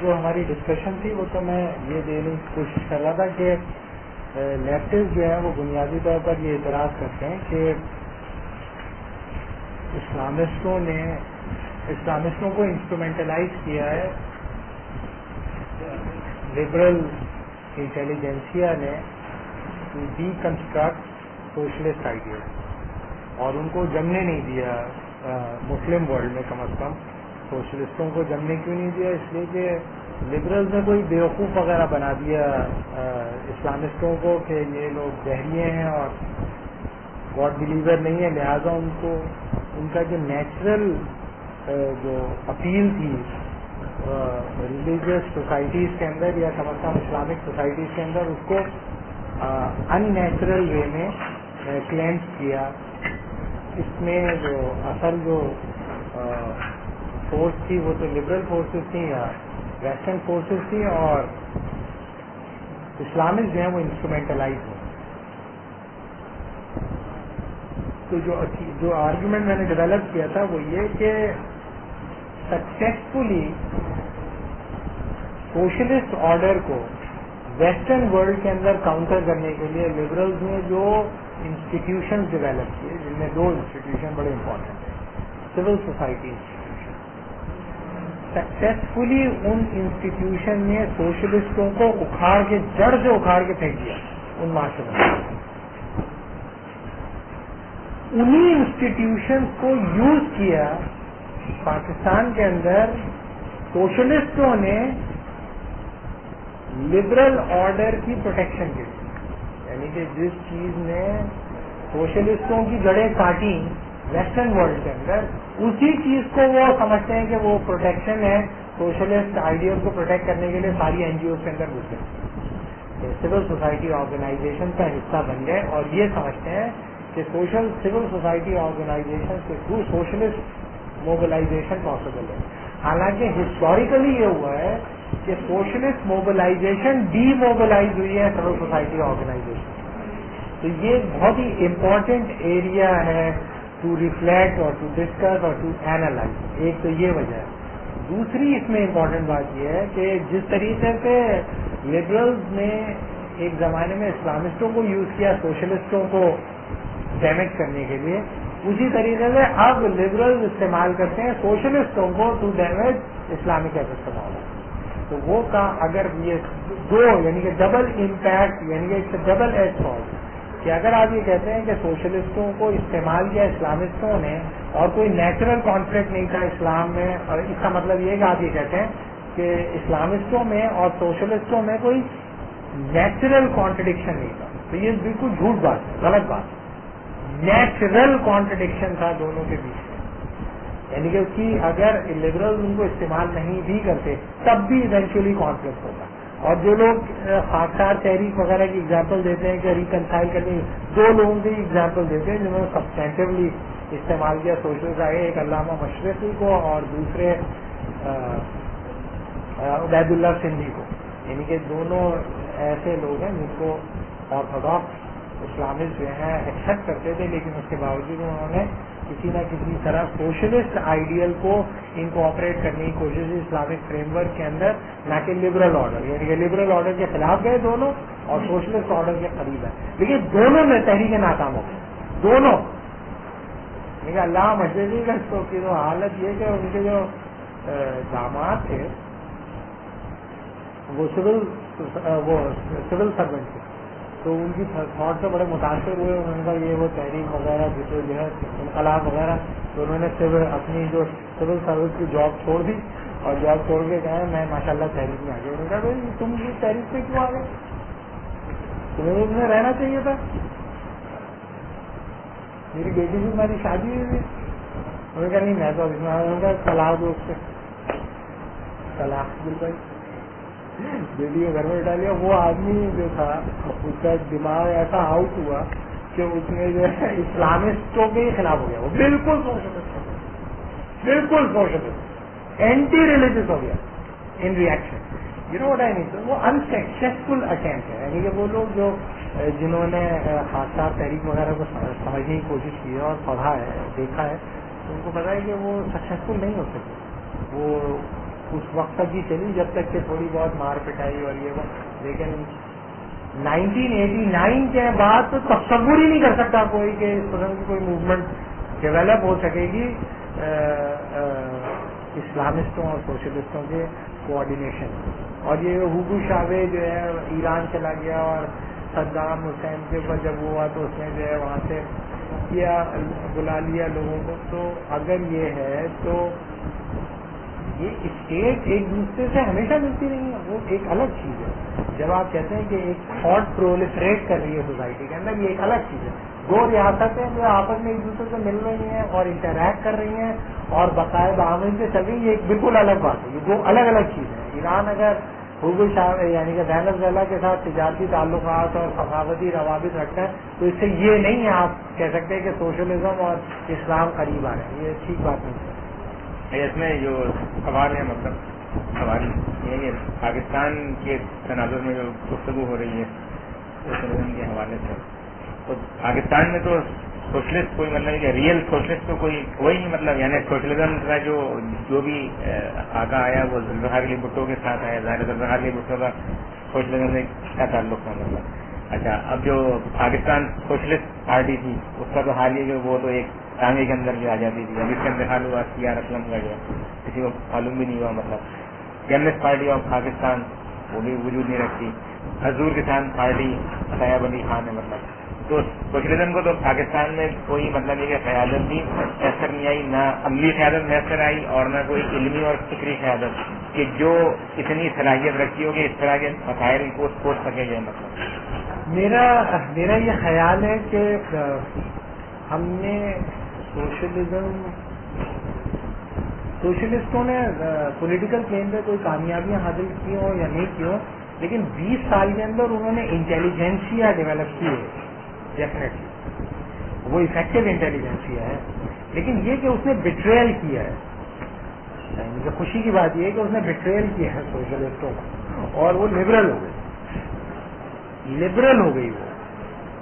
جو ہماری ڈسکشن تھی وہ تو میں یہ دینے کی کوشش کر رہا تھا کہ لیفٹسٹ جو ہیں وہ بنیادی طور پر یہ اعتراض کرتے ہیں کہ اسلامسٹوں کو انسٹرومنٹلائز کیا ہے لبرل انٹیلیجنسیا نے to deconstruct socialist ideas, اور ان کو جمنے نہیں دیا مسلم ورلڈ میں، کم از کم سوشلسٹوں کو جمنے کیوں نہیں دیا؟ اس لیے کہ لبرلز نے کوئی بیوقوف وغیرہ بنا دیا اسلامسٹوں کو کہ یہ لوگ بحریے ہیں اور گاڈ بلیور نہیں ہے، لہذا ان کو ان کا جو نیچرل جو اپیل تھی ریلیجیس سوسائٹیز کے اندر یا کم از کم اسلامک سوسائٹیز کے اندر، اس کو ان نیچرل وے میں کلینس کیا۔ اس میں جو اصل جو فورس تھی وہ تو لبرل فورسز تھیں یا ویسٹرن فورسز تھیں، اور اسلامک جو ہیں وہ انسٹرومنٹلائز ہیں۔ تو جو آرگیومنٹ میں نے ڈیولپ کیا تھا وہ یہ کہ سکسیسفلی سوشلسٹ آرڈر کو ویسٹرن ورلڈ کے اندر کاؤنٹر کرنے کے لیے لبرلز نے جو انسٹیٹیوشن ڈیولپ کیے، جن میں دو انسٹیٹیوشن بڑے امپورٹنٹ ہیں، سول سوسائٹی انسٹیٹیوشن، سکسیسفلی ان انسٹیٹیوشن نے سوشلسٹوں کو اکھاڑ کے جڑ سے اکھاڑ کے پھینک دیا ان معاشروں میں۔ انہی انسٹیٹیوشن کو یوز کیا پاکستان کے اندر سوشلسٹوں نے لبرل آرڈر کی پروٹیکشن کے لیے، یعنی کہ جس چیز نے سوشلسٹوں کی جڑیں کاٹی ویسٹرن ورلڈ کے اندر، اسی چیز کو وہ سمجھتے ہیں کہ وہ پروٹیکشن ہے، سوشلسٹ آئیڈیل کو پروٹیکٹ کرنے کے لیے ساری این جی اوز کے اندر گھس گئے، سول سوسائٹی آرگنائزیشن کا حصہ بن گئے، اور یہ سمجھتے ہیں کہ سول سوسائٹی آرگنائزیشن کے تھرو سوشلسٹ موبلائزیشن پاسبل ہے۔ حالانکہ ہسٹوریکلی یہ ہوا ہے کہ سوشلسٹ موبلائزیشن ڈی موبلائز ہوئی ہے سول سوسائٹی آرگنائزیشن۔ تو یہ بہت ہی امپورٹنٹ ایریا ہے ٹو ریفلیکٹ اور ٹو ڈسکس اور ٹو اینالائز۔ ایک تو یہ وجہ ہے۔ دوسری اس میں امپورٹنٹ بات یہ ہے کہ جس طریقے سے لبرلز نے ایک زمانے میں اسلامسٹوں کو یوز کیا سوشلسٹوں کو ڈیمیج کرنے کے لیے، اسی طریقے سے اب لبرلز استعمال کرتے ہیں سوشلسٹوں کو ٹو ڈیمیج اسلامک استعمال۔ تو وہ کا اگر یہ دو یعنی کہ ڈبل امپیکٹ، یعنی کہ اٹس ڈبل ایج سوارڈ، کہ اگر آپ یہ کہتے ہیں کہ سوشلسٹوں کو استعمال کیا اسلامسٹوں نے اور کوئی نیچرل کانفلکٹ نہیں تھا اسلام میں، اور اس کا مطلب یہ ہے کہ آپ یہ کہتے ہیں کہ اسلامسٹوں میں اور سوشلسٹوں میں کوئی نیچرل کانٹرڈکشن نہیں تھا، تو یہ بالکل جھوٹ بات ہے، غلط بات ہے۔ نیچرل کانٹرڈکشن تھا دونوں کے بیچ میں، یعنی کہ اس کی اگر لبرل ان کو استعمال نہیں بھی کرتے تب بھی ایونچولی کانفلکٹ ہوتا۔ اور جو لوگ خاکسار تحریک وغیرہ کی ایگزامپل دیتے ہیں کہ ریکنسائل کرنے، دو لوگوں کی ایگزامپل دیتے ہیں جنہوں نے سبسٹینٹیولی استعمال کیا سوشل کا، ایک علامہ مشرقی کو اور دوسرے عبید اللہ سندھی کو، یعنی کہ دونوں ایسے لوگ ہیں جن کو آرتھوڈاکس اسلامسٹ جو ہیں ایکسیپٹ کرتے تھے، لیکن اس کے باوجود انہوں نے کسی نہ کسی طرح سوشلسٹ آئیڈیل کو انکارپوریٹ کرنے کی کوشش کی اسلامک فریم ورک کے اندر، نہ کہ لبرل آرڈر، یعنی کہ لبرل آرڈر کے خلاف گئے دونوں اور سوشلسٹ آرڈر کے قریب ہے، لیکن دونوں میں تحریک ناکام ہو گئی دونوں۔ لیکن علامہ مشرقی کا کی تو حالت یہ کہ ان کے جو داماد تھے وہ سول سرونٹ تھے، تو ان کی تھاٹ سے بڑے متاثر ہوئے، انہوں نے کہا یہ وہ تحریک وغیرہ جو ہے انقلاب وغیرہ، تو انہوں نے اپنی جو سول سروس کی جاب چھوڑ دی اور جاب چھوڑ کے کہا میں ماشاء اللہ تحریک میں آ گیا۔ انہوں نے کہا بھائی تم یہ تحریک میں کیوں آ گئے، تمہیں اس میں رہنا چاہیے تھا، میری بیٹی سے ہماری شادی ہوئی تھی۔ انہوں نے کہا نہیں میں تو اس میں طلاق دو، اس سے طلاق بالکل بیٹی کو گھر میں بٹھا لیا۔ وہ آدمی جو تھا اس کا دماغ ایسا آؤٹ ہوا کہ اس نے جو ہے اسلامسٹوں کے خلاف ہو گیا، وہ بالکل سوشلسٹ، بالکل سوشلسٹ، اینٹی ریلیجس ہو گیا in reaction. You know what I mean, وہ انسکسیسفل اٹیمپٹ ہے، یعنی کہ وہ لوگ جو جنہوں نے خاص تحریک وغیرہ کو سمجھنے کی کوشش کی ہے اور پڑھا ہے دیکھا ہے، تو ان کو پتا ہے کہ وہ سکسیسفل نہیں ہو سکے، وہ اس وقت تک ہی چلی جب تک کہ تھوڑی بہت مار پٹائی اور یہ وہ. لیکن 1989 کے بعد تو تصور ہی نہیں کر سکتا کوئی کہ اس قسم کی کوئی موومنٹ ڈیولپ ہو سکے گی اسلامسٹوں اور سوشلسٹوں کے کوآرڈینیشن. اور یہ ہوگو شاوے جو ہے ایران چلا گیا اور صدام حسین کے اوپر جب ہوا تو اس نے جو ہے وہاں سے بلا لیا لوگوں کو. تو اگر یہ ہے تو یہ اسٹیٹ ایک دوسرے سے ہمیشہ ملتی رہی ہے, وہ ایک الگ چیز ہے. جب آپ کہتے ہیں کہ ایک تھاٹ پرولفریٹ کر رہی ہے سوسائٹی کے اندر, یہ ایک الگ چیز ہے. دو ریاستیں جو آپس میں ایک دوسرے سے مل رہی ہیں اور انٹریکٹ کر رہی ہیں اور باقاعدہ عوام سے چل رہی ہے, یہ ایک بالکل الگ بات ہے. یہ دو الگ الگ چیزیں ہیں. ایران اگر ہوگو شاہ یعنی کہ وینزویلا کے ساتھ تجارتی تعلقات اور ثقافتی روابط رکھتا ہے تو اس سے یہ نہیں آپ کہہ سکتے کہ سوشلزم اور اسلام قریب آ رہے ہیں. یہ ٹھیک بات نہیں ہے. اس میں جو سوال ہے مطلب سوال یہ کہ پاکستان کے تناظر میں جو گفتگو ہو رہی ہے سوشلزم کے حوالے سے, تو پاکستان میں تو سوشلسٹ کوئی مطلب کہ ریئل سوشلسٹ تو کوئی نہیں, مطلب یعنی سوشلزم کا جو بھی آگا آیا وہ ذوالفقار علی بھٹو کے ساتھ آیا. ظاہر ذوالفقار علی بھٹو کا سوشلزم سے کیا تعلق تھا مطلب. اچھا, اب جو پاکستان سوشلسٹ پارٹی تھی اس کا تو حال یہ کہ وہ تو ایک ٹانگے کے اندر بھی آ جاتی تھی. اب اس کا انتقال ہوا CR اسلم کا, جو کسی کو معلوم بھی نہیں ہوا. مطلب کمیونسٹ پارٹی آف پاکستان وہ بھی وجود نہیں رکھتی. حضور کسان پارٹی طیب علی خان ہے. مطلب تو سوشلزم کو تو پاکستان میں کوئی مطلب یہ کہ قیادت بھی میسر نہیں آئی, نہ عملی قیادت میسر آئی اور نہ کوئی علمی اور فکری قیادت کہ جو اتنی صلاحیت رکھتی ہو کہ اس طرح کے مسائل کو سوچ سکے گئے. مطلب میرا یہ خیال ہے کہ ہم نے سوشلسٹوں نے پولیٹیکل پلین پہ کوئی کامیابیاں حاصل کی ہوں یا نہیں کی ہوں, لیکن 20 سال کے اندر انہوں نے انٹیلیجنسیا ڈیولپ کی ہے. ڈیفینیٹلی وہ افیکٹو انٹیلیجنسیا ہے, لیکن یہ کہ اس نے بٹریل کیا ہے. مجھے خوشی کی بات یہ ہے کہ اس نے بٹریل کیا ہے سوشلسٹوں کو, اور وہ لبرل ہو گئی وہ,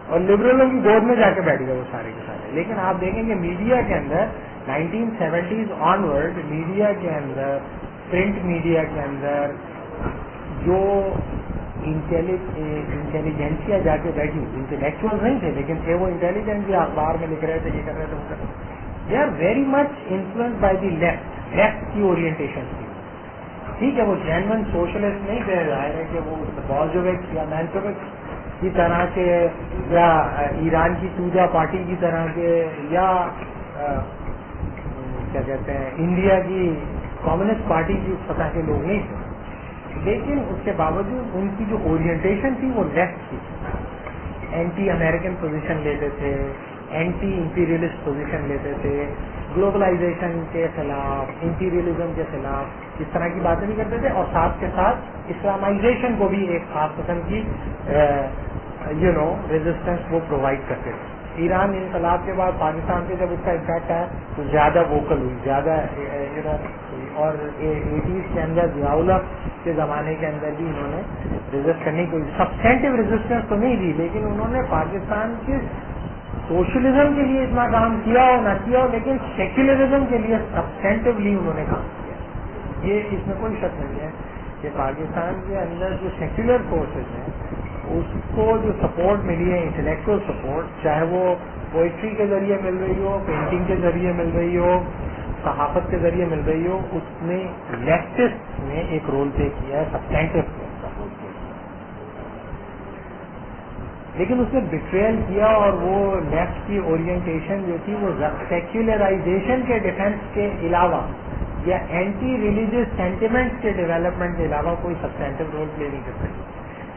اور لبرلوں کی گود میں جا کے بیٹھ گئے وہ سارے کے سارے. لیکن آپ دیکھیں کہ میڈیا کے اندر 1970s آنورڈ میڈیا کے اندر, پرنٹ میڈیا کے اندر جو انٹیلیجنسیا جا کے بیٹھی, انٹلیکچوئل نہیں تھے لیکن تھے وہ انٹیلیجنٹ, بھی اخبار میں لکھ رہے تھے, یہ کر رہے تھے, they are very much influence by the left کی اورینٹیشن تھی. ٹھیک ہے وہ جینون سوشلسٹ نہیں تھے, ظاہر ہے کہ وہ بولشوک یا مینشوک کی طرح کے یا ایران کی توجا پارٹی کی طرح کے یا کیا کہتے ہیں انڈیا کی کمیونسٹ پارٹی کی سطح کے لوگ نہیں تھے, لیکن اس کے باوجود ان کی جو اورینٹیشن تھی وہ لیفٹ کی. اینٹی امریکن پوزیشن لیتے تھے, اینٹی امپیریلسٹ پوزیشن لیتے تھے, گلوبلائزیشن کے خلاف, امپیریلزم کے خلاف, اس طرح کی باتیں بھی کرتے تھے, اور ساتھ کے ساتھ اسلامائزیشن کو بھی ایک خاص قسم کی ریزسٹنس وہ پرووائڈ کرتے تھے. ایران انقلاب کے بعد پاکستان سے جب اس کا امپیکٹ آیا تو زیادہ ووکل ہوئی, زیادہ اور 80s کے اندر ضیاءاللہ کے زمانے کے اندر بھی انہوں نے ریزسٹ کرنے کی سبسٹینٹو ریزسٹنس تو نہیں دی, لیکن انہوں نے پاکستان کے سوشلزم کے لیے اتنا کام کیا ہو نہ کیا ہو, لیکن سیکولرزم کے لیے سبسٹینٹولی انہوں نے کام کیا. یہ اس میں کوئی شک نہیں ہے کہ پاکستان کے اندر جو سیکولر فورسز ہیں اس کو جو سپورٹ ملی ہے, انٹلیکچوئل سپورٹ, چاہے وہ پوئٹری کے ذریعے مل رہی ہو, پینٹنگ کے ذریعے مل رہی ہو, صحافت کے ذریعے مل رہی ہو, اس میں لیفٹسٹ نے ایک رول پلے کیا ہے, سبسٹینٹو رول پلے کیا, لیکن اس نے بٹریل کیا. اور وہ لیفٹ کی اورینٹیشن جو تھی وہ سیکولرائزیشن کے ڈیفینس کے علاوہ یا اینٹی ریلیجیس سینٹیمنٹس کے ڈیولپمنٹ کے علاوہ کوئی سبسٹینٹو رول پلے نہیں کر سکتی.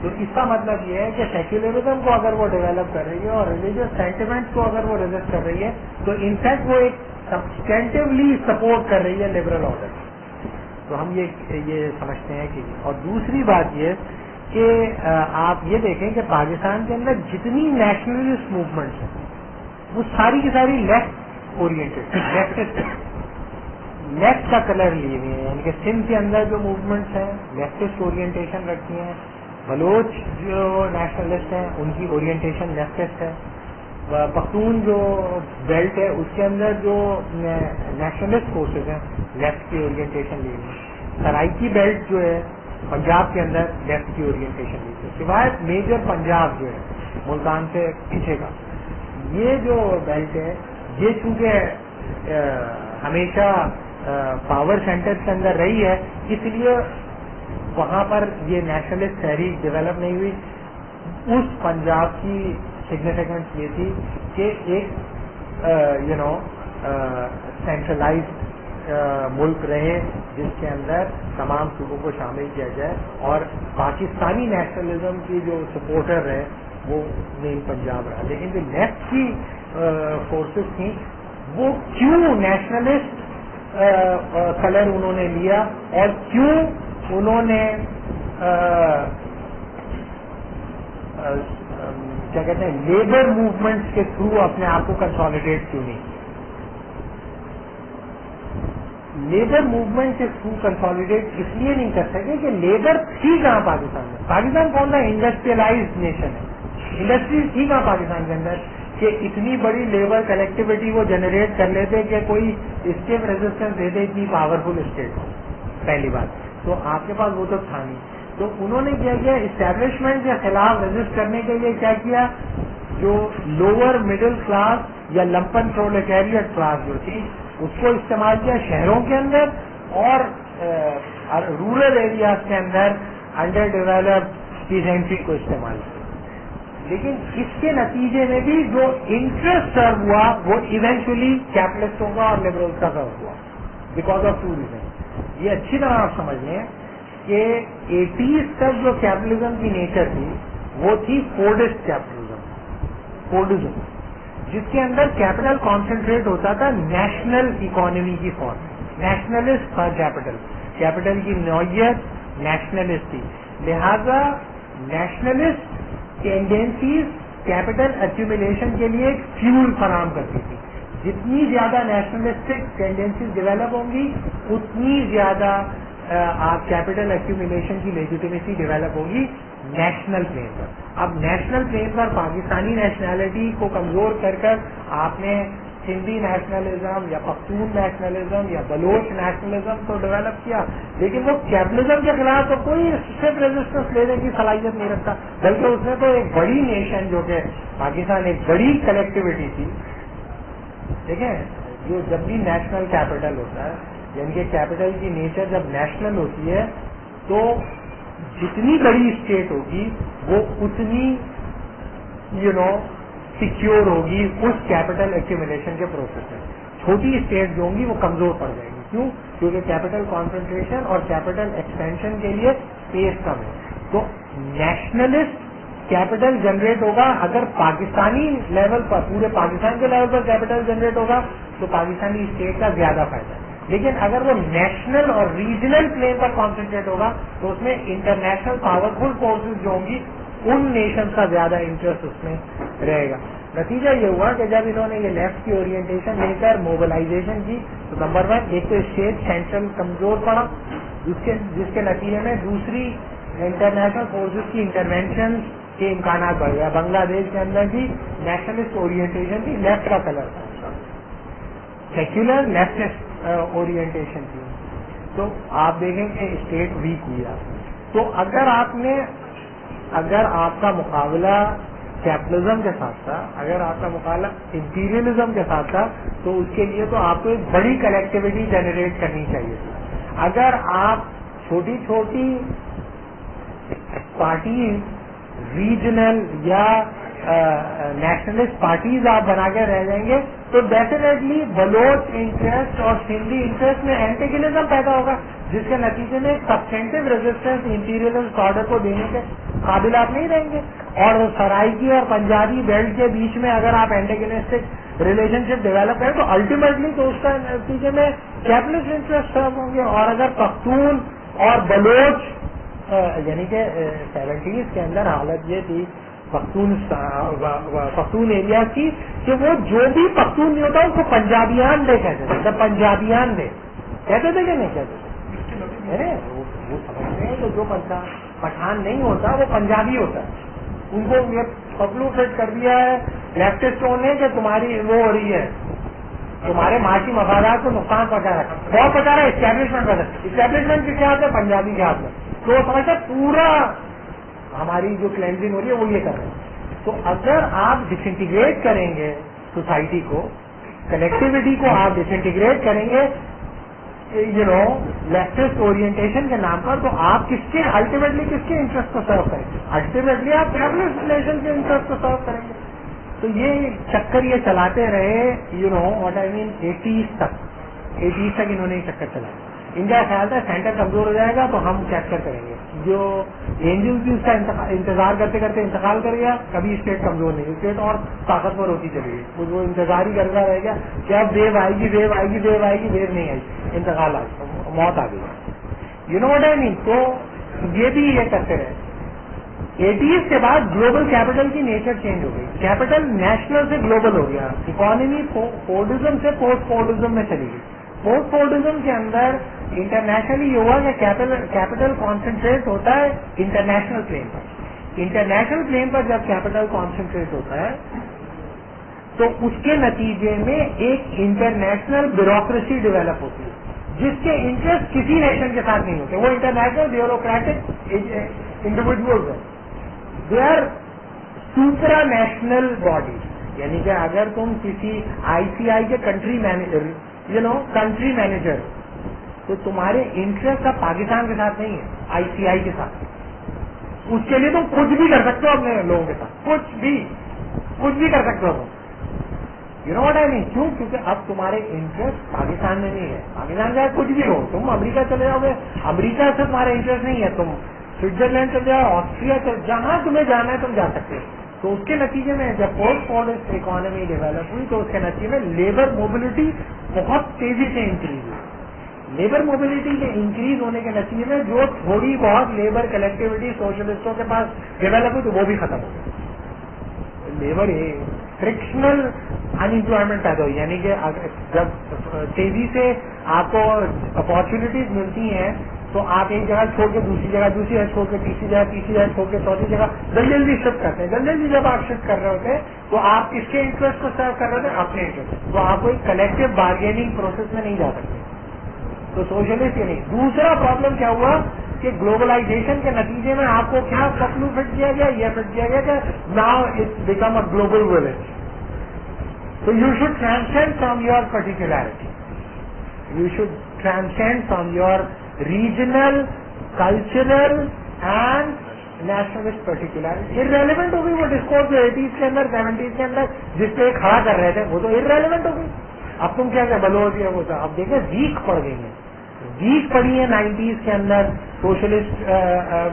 تو اس کا مطلب یہ ہے کہ سیکولرزم کو اگر وہ ڈیولپ کر رہی ہے اور ریلیجیس سینٹیمنٹس کو اگر وہ ریزسٹ کر رہی ہے تو انفیکٹ وہ ایک سبسٹینٹولی سپورٹ کر رہی ہے لبرل آرڈر. تو ہم یہ سمجھتے ہیں کہ, اور دوسری بات یہ کہ آپ یہ دیکھیں کہ پاکستان کے اندر جتنی نیشنلسٹ موومنٹس ہیں وہ ساری کی ساری لیفٹ اورینٹیڈ, لیفٹ کا کلر لیے ہوئے ہیں. یعنی کہ سندھ کے اندر جو موومنٹس ہیں لیفٹسٹ اورینٹیشن رکھتی ہیں, بلوچ جو نیشنلسٹ ہیں ان کی اورینٹیشن لیفٹسٹ ہے, پختون جو بیلٹ ہے اس کے اندر جو نیشنلسٹ فورسز ہیں لیفٹ کی اورینٹیشن لی ہوئی. سرائکی بیلٹ جو ہے پنجاب کے اندر لیفٹ کی اورینٹیشن لی تھی، سوائے میجر پنجاب جو ہے ملتان سے پیچھے کا، یہ جو بیلٹ ہے یہ چونکہ ہمیشہ پاور سینٹر کے اندر رہی ہے، اس لیے وہاں پر یہ نیشنلسٹ تحریک ڈیولپ نہیں ہوئی. اس پنجاب کی سگنیفیکینس یہ تھی کہ ایک سینٹرلائزڈ ملک رہے جس کے اندر تمام صوبوں کو شامل کیا جائے، اور پاکستانی نیشنلزم کی جو سپورٹر رہے وہ مین پنجاب رہا. لیکن جو لیفٹ کی فورسز تھیں وہ کیوں نیشنلسٹ کلر انہوں نے لیا، اور کیوں انہوں نے کیا کہتے ہیں لیبر موومنٹس کے تھرو اپنے آپ کو کنسالیڈیٹ کیوں نہیں. لیبر موومنٹ کے تھرو کنسالیڈیٹ اس لیے نہیں کر سکے کہ لیبر تھی کہاں پاکستان میں. پاکستان کون سا انڈسٹریلائزڈ نیشن ہے، انڈسٹریز تھی کہاں پاکستان کے اندر کہ اتنی بڑی لیبر کلیکٹیوٹی وہ جنریٹ کر لیتے کہ کوئی اسٹیپ ریزسٹنس دے دے اتنی پاورفل اسٹیٹ ہو. پہلی بات تو آپ کے پاس وہ تو تھا نہیں. تو انہوں نے کیا کیا، اسٹیبلشمنٹ کے خلاف رجسٹ کرنے کے لیے کیا کیا، جو لوور مڈل کلاس یا لمپن پرولٹیریٹ کلاس جو تھی اس کو استعمال کیا شہروں کے اندر، اور رورل ایریاز کے اندر انڈر ڈیولپڈ پیزنٹری کو استعمال کیا. لیکن اس کے نتیجے میں بھی جو انٹرسٹ سرو ہوا وہ ایونچولی کیپٹلسٹوں کا اور لبرلس کا سرو ہوا بیکاز آف 2 ریزن. یہ اچھی طرح آپ سمجھ لیں کہ 80s تک جو کیپٹلزم کی نیچر تھی وہ تھی فورڈسٹ فورڈزم، جس کے اندر کیپٹل کانسنٹریٹ ہوتا تھا نیشنل اکانومی کی فارم، نیشنلسٹ تھا کیپٹل، کیپٹل کی نوعیت نیشنلسٹ تھی. لہذا نیشنلسٹ ٹینڈینسیز کیپٹل ایکومولیشن کے لیے ایک فیول فراہم کرتی تھی. جتنی زیادہ نیشنلسٹک ٹینڈینسیز ڈیولپ ہوں گی اتنی زیادہ آپ کیپٹل ایکومولیشن کی لیجیٹیمیسی ڈیولپ ہوگی نیشنل پلین پر. اب نیشنل پلین پر پاکستانی نیشنلٹی کو کمزور کر آپ نے سندھی نیشنلزم یا پختون نیشنلزم یا بلوچ نیشنلزم تو ڈیولپ کیا، لیکن وہ کیپٹلزم کے خلاف تو کوئی اسٹیپ ریزسٹنس لینے کی صلاحیت نہیں رکھتا، بلکہ اس نے تو ایک بڑی نیشن جو کہ پاکستان ایک بڑی کلیکٹیوٹی تھی. دیکھیں جو جب بھی نیشنل کیپٹل ہوتا ہے یعنی کہ کیپٹل کی نیچر جب نیشنل ہوتی ہے تو جتنی بڑی اسٹیٹ ہوگی وہ اتنی سیکیور ہوگی اس کیپٹل ایکومولیشن کے پروسیس میں. چھوٹی اسٹیٹ جو ہوں گی وہ کمزور پڑ جائیں گی. کیوں؟ کیونکہ کیپٹل کانسنٹریشن اور کیپٹل ایکسپینشن کے لیے اسپیس کم ہے. تو نیشنلسٹ کیپٹل جنریٹ ہوگا اگر پاکستانی لیول پر، پورے پاکستان کے لیول پر کیپٹل جنریٹ ہوگا تو پاکستانی اسٹیٹ کا زیادہ فائدہ ہے. لیکن اگر وہ نیشنل اور ریجنل پلین پر کانسنٹریٹ ہوگا تو اس میں انٹرنیشنل پاورفل فورسز جو ہوں گی ان نیشن کا زیادہ انٹرسٹ اس میں رہے گا. نتیجہ یہ ہوا کہ جب انہوں نے یہ لیفٹ کی اورینٹیشن لے کر موبلائزیشن کی تو نمبر 1 ایک تو اسٹیٹ سینٹرل کمزور پڑا، جس کے نتیجے میں دوسری انٹرنیشنل فورسز کی انٹرونشن کے امکانات بڑھ گیا. بنگلہ دیش کے اندر بھی نیشنلسٹ اورینٹیشن تھی، لیفٹ کا کلر تھا، سیکولر لیفٹسٹ اورینٹیشن تھی. تو آپ دیکھیں کہ اسٹیٹ ویک ہوا. تو اگر آپ کا مقابلہ کیپٹلزم کے ساتھ تھا، اگر آپ کا مقابلہ امپیریلزم کے ساتھ تھا تو اس کے لیے تو آپ کو ایک بڑی کلیکٹیوٹی جنریٹ کرنی چاہیے تھی. اگر آپ چھوٹی چھوٹی پارٹیز ریجنل یا نیشنلسٹ پارٹیز آپ بنا کے رہ جائیں گے تو ڈیفینیٹلی بلوچ انٹرسٹ اور سندھی انٹرسٹ میں اینٹیگنزم پیدا ہوگا، جس کے نتیجے میں سبسٹینٹو ریزسٹنس امپیریلسٹ آرڈر کو دینے کے قابل آپ نہیں رہیں گے. اور سرائکی اور پنجابی بیلٹ کے بیچ میں اگر آپ اینٹیگنسٹک ریلیشن شپ ڈیولپ کریں تو الٹیمیٹلی تو اس کا نتیجے میں کیپٹلسٹ انٹرسٹ سرو ہوں گے. اور اگر پختون اور بلوچ یعنی کہ 70s کے اندر حالت یہ تھی پختون ایریا کی کہ وہ جو بھی پختون نہیں ہوتا اس کو پنجابیان دے کہتے تھے. جب پنجابیان دے کہتے تھے کہ نہیں کہتے تھے؟ وہ سمجھتے ہیں کہ جو پٹھان نہیں ہوتا وہ پنجابی ہوتا ہے. ان کو یہ پبلو فٹ کر دیا ہے لیفٹسٹوں نے کہ تمہاری وہ ہو رہی ہے تمہارے معاشی مفادات کو نقصان پہنچا رہا ہے، بہت پہنچا رہا ہے اسٹیبلشمنٹ کا. اسٹیبلشمنٹ کس کے ہاتھ میں؟ پنجابی کے ہاتھ میں. تو سمجھتے پورا ہماری جو کلینزنگ ہو رہی ہے وہ یہ کر رہے ہیں. تو اگر آپ ڈس انٹیگریٹ کریں گے سوسائٹی کو، کنیکٹیوٹی کو آپ ڈس انٹیگریٹ کریں گے لیفٹسٹ اورینٹیشن کے نام پر، تو آپ کس کے الٹیمیٹلی کس کے انٹرسٹ کو سرو کریں گے؟ الٹیمیٹلی آپ کیپٹلسٹ نیشن کے انٹرسٹ کو سرو کریں گے. تو یہ چکر یہ چلاتے رہے واٹ آئی مین 80s تک انہوں نے یہ چکر چلایا. ان کا خیال تھا سینٹر کمزور ہو جائے گا تو ہم کیپچر کریں گے. جو اینجل بھی اس کا انتظار کرتے کرتے انتقال کر گیا، کبھی اسٹیٹ کمزور نہیں، اسٹیٹ اور طاقتور ہوتی چلی گئی. وہ انتظار ہی کرتا رہ گیا کہ اب ویو آئے گی، ویو آئے گی، ویو آئے گی، ویو نہیں آئی، انتقال آ گیا، موت آ گئی. واٹ آئی مین. تو یہ بھی یہ کرتے رہے. 80s کے بعد گلوبل کیپٹل کی نیچر چینج ہو گئی. کیپٹل نیشنل سے گلوبل ہو گیا. اکانومی فورڈزم سے پوسٹ فورڈزم میں چلی گئی. پوسٹ فورڈزم کے اندر انٹرنیشنلی یہ ہوا کہ کیپٹل کانسنٹریٹ ہوتا ہے انٹرنیشنل پلین پر. انٹرنیشنل پلین پر جب کیپٹل کانسنٹریٹ ہوتا ہے تو اس کے نتیجے میں ایک انٹرنیشنل بیوروکریسی ڈیولپ ہوتی ہے جس کے انٹرسٹ کسی نیشن کے ساتھ نہیں ہوتے. وہ انٹرنیشنل بیوروکریٹک انڈیویجولز ہیں. They are supra national bodies. یعنی کہ اگر تم کسی آئی سی آئی کے کنٹری مینیجر تو تمہارے انٹرسٹ اب پاکستان کے ساتھ نہیں ہے، آئی سی آئی کے ساتھ. اس کے لیے تم کچھ بھی کر سکتے ہو اپنے لوگوں کے ساتھ، کچھ بھی کر سکتے ہو. واٹ آئی مین. کیوں؟ کیونکہ اب تمہارے انٹرسٹ پاکستان میں نہیں ہے. پاکستان کا کچھ بھی ہو، تم امریکہ چلے جاؤ گے، امریکہ سے تمہارا انٹرسٹ نہیں ہے، تم سوئٹزرلینڈ چل جاؤ، آسٹریا چل، جہاں تمہیں جانا ہے تم جا سکتے ہو. تو اس کے نتیجے میں جب پوسٹ فورڈ اکانومی ڈیولپ ہوئی تو اس کے نتیجے میں لیبر موبلٹی بہت تیزی سے انکریز ہوئی. لیبر موبلٹی کے انکریز ہونے کے نتیجے میں جو تھوڑی بہت لیبر کلیکٹیوٹی سوشلسٹوں کے پاس ڈیولپ ہوئی تو وہ بھی ختم ہو گئی. لیبر فرکشنل انمپلائمنٹ پیدا ہوئی. یعنی کہ جب تیزی سے آپ کو اپارچونیٹیز ملتی ہیں تو آپ ایک جگہ چھوڑ کے دوسری جگہ چھوڑ کے تیسری جگہ چھوڑ کے چوتھی جگہ جلدی شفٹ کرتے ہیں. جلدی جب آپ شفٹ کر رہے ہوتے ہیں تو آپ کس کے انٹرسٹ کو سرو کر رہے ہوتے ہیں؟ اپنے انٹرسٹ. تو آپ کوئی کلیکٹو بارگیننگ پروسیس میں نہیں جا سکتے. تو سوشلسٹ یہ نہیں. دوسرا پرابلم کیا ہوا کہ گلوبلائزیشن کے نتیجے میں آپ کو کیا پتلو فٹ کیا گیا؟ یہ فٹ کیا گیا کہ now it's become a global village. So you should transcend from your particularity. You should transcend from your regional, cultural and nationalist particularity. Irrelevant ہو گئی وہ ڈسکورس جو 80s کے اندر 70s کے اندر جس پہ کھڑا کر رہے تھے وہ تو irrelevant ہو گئی. اب تم کیا بلوچ ہے وہ تھا. اب دیکھیں ویک پڑ گئی ہیں، ویک پڑی ہے 90s کے اندر. سوشلسٹ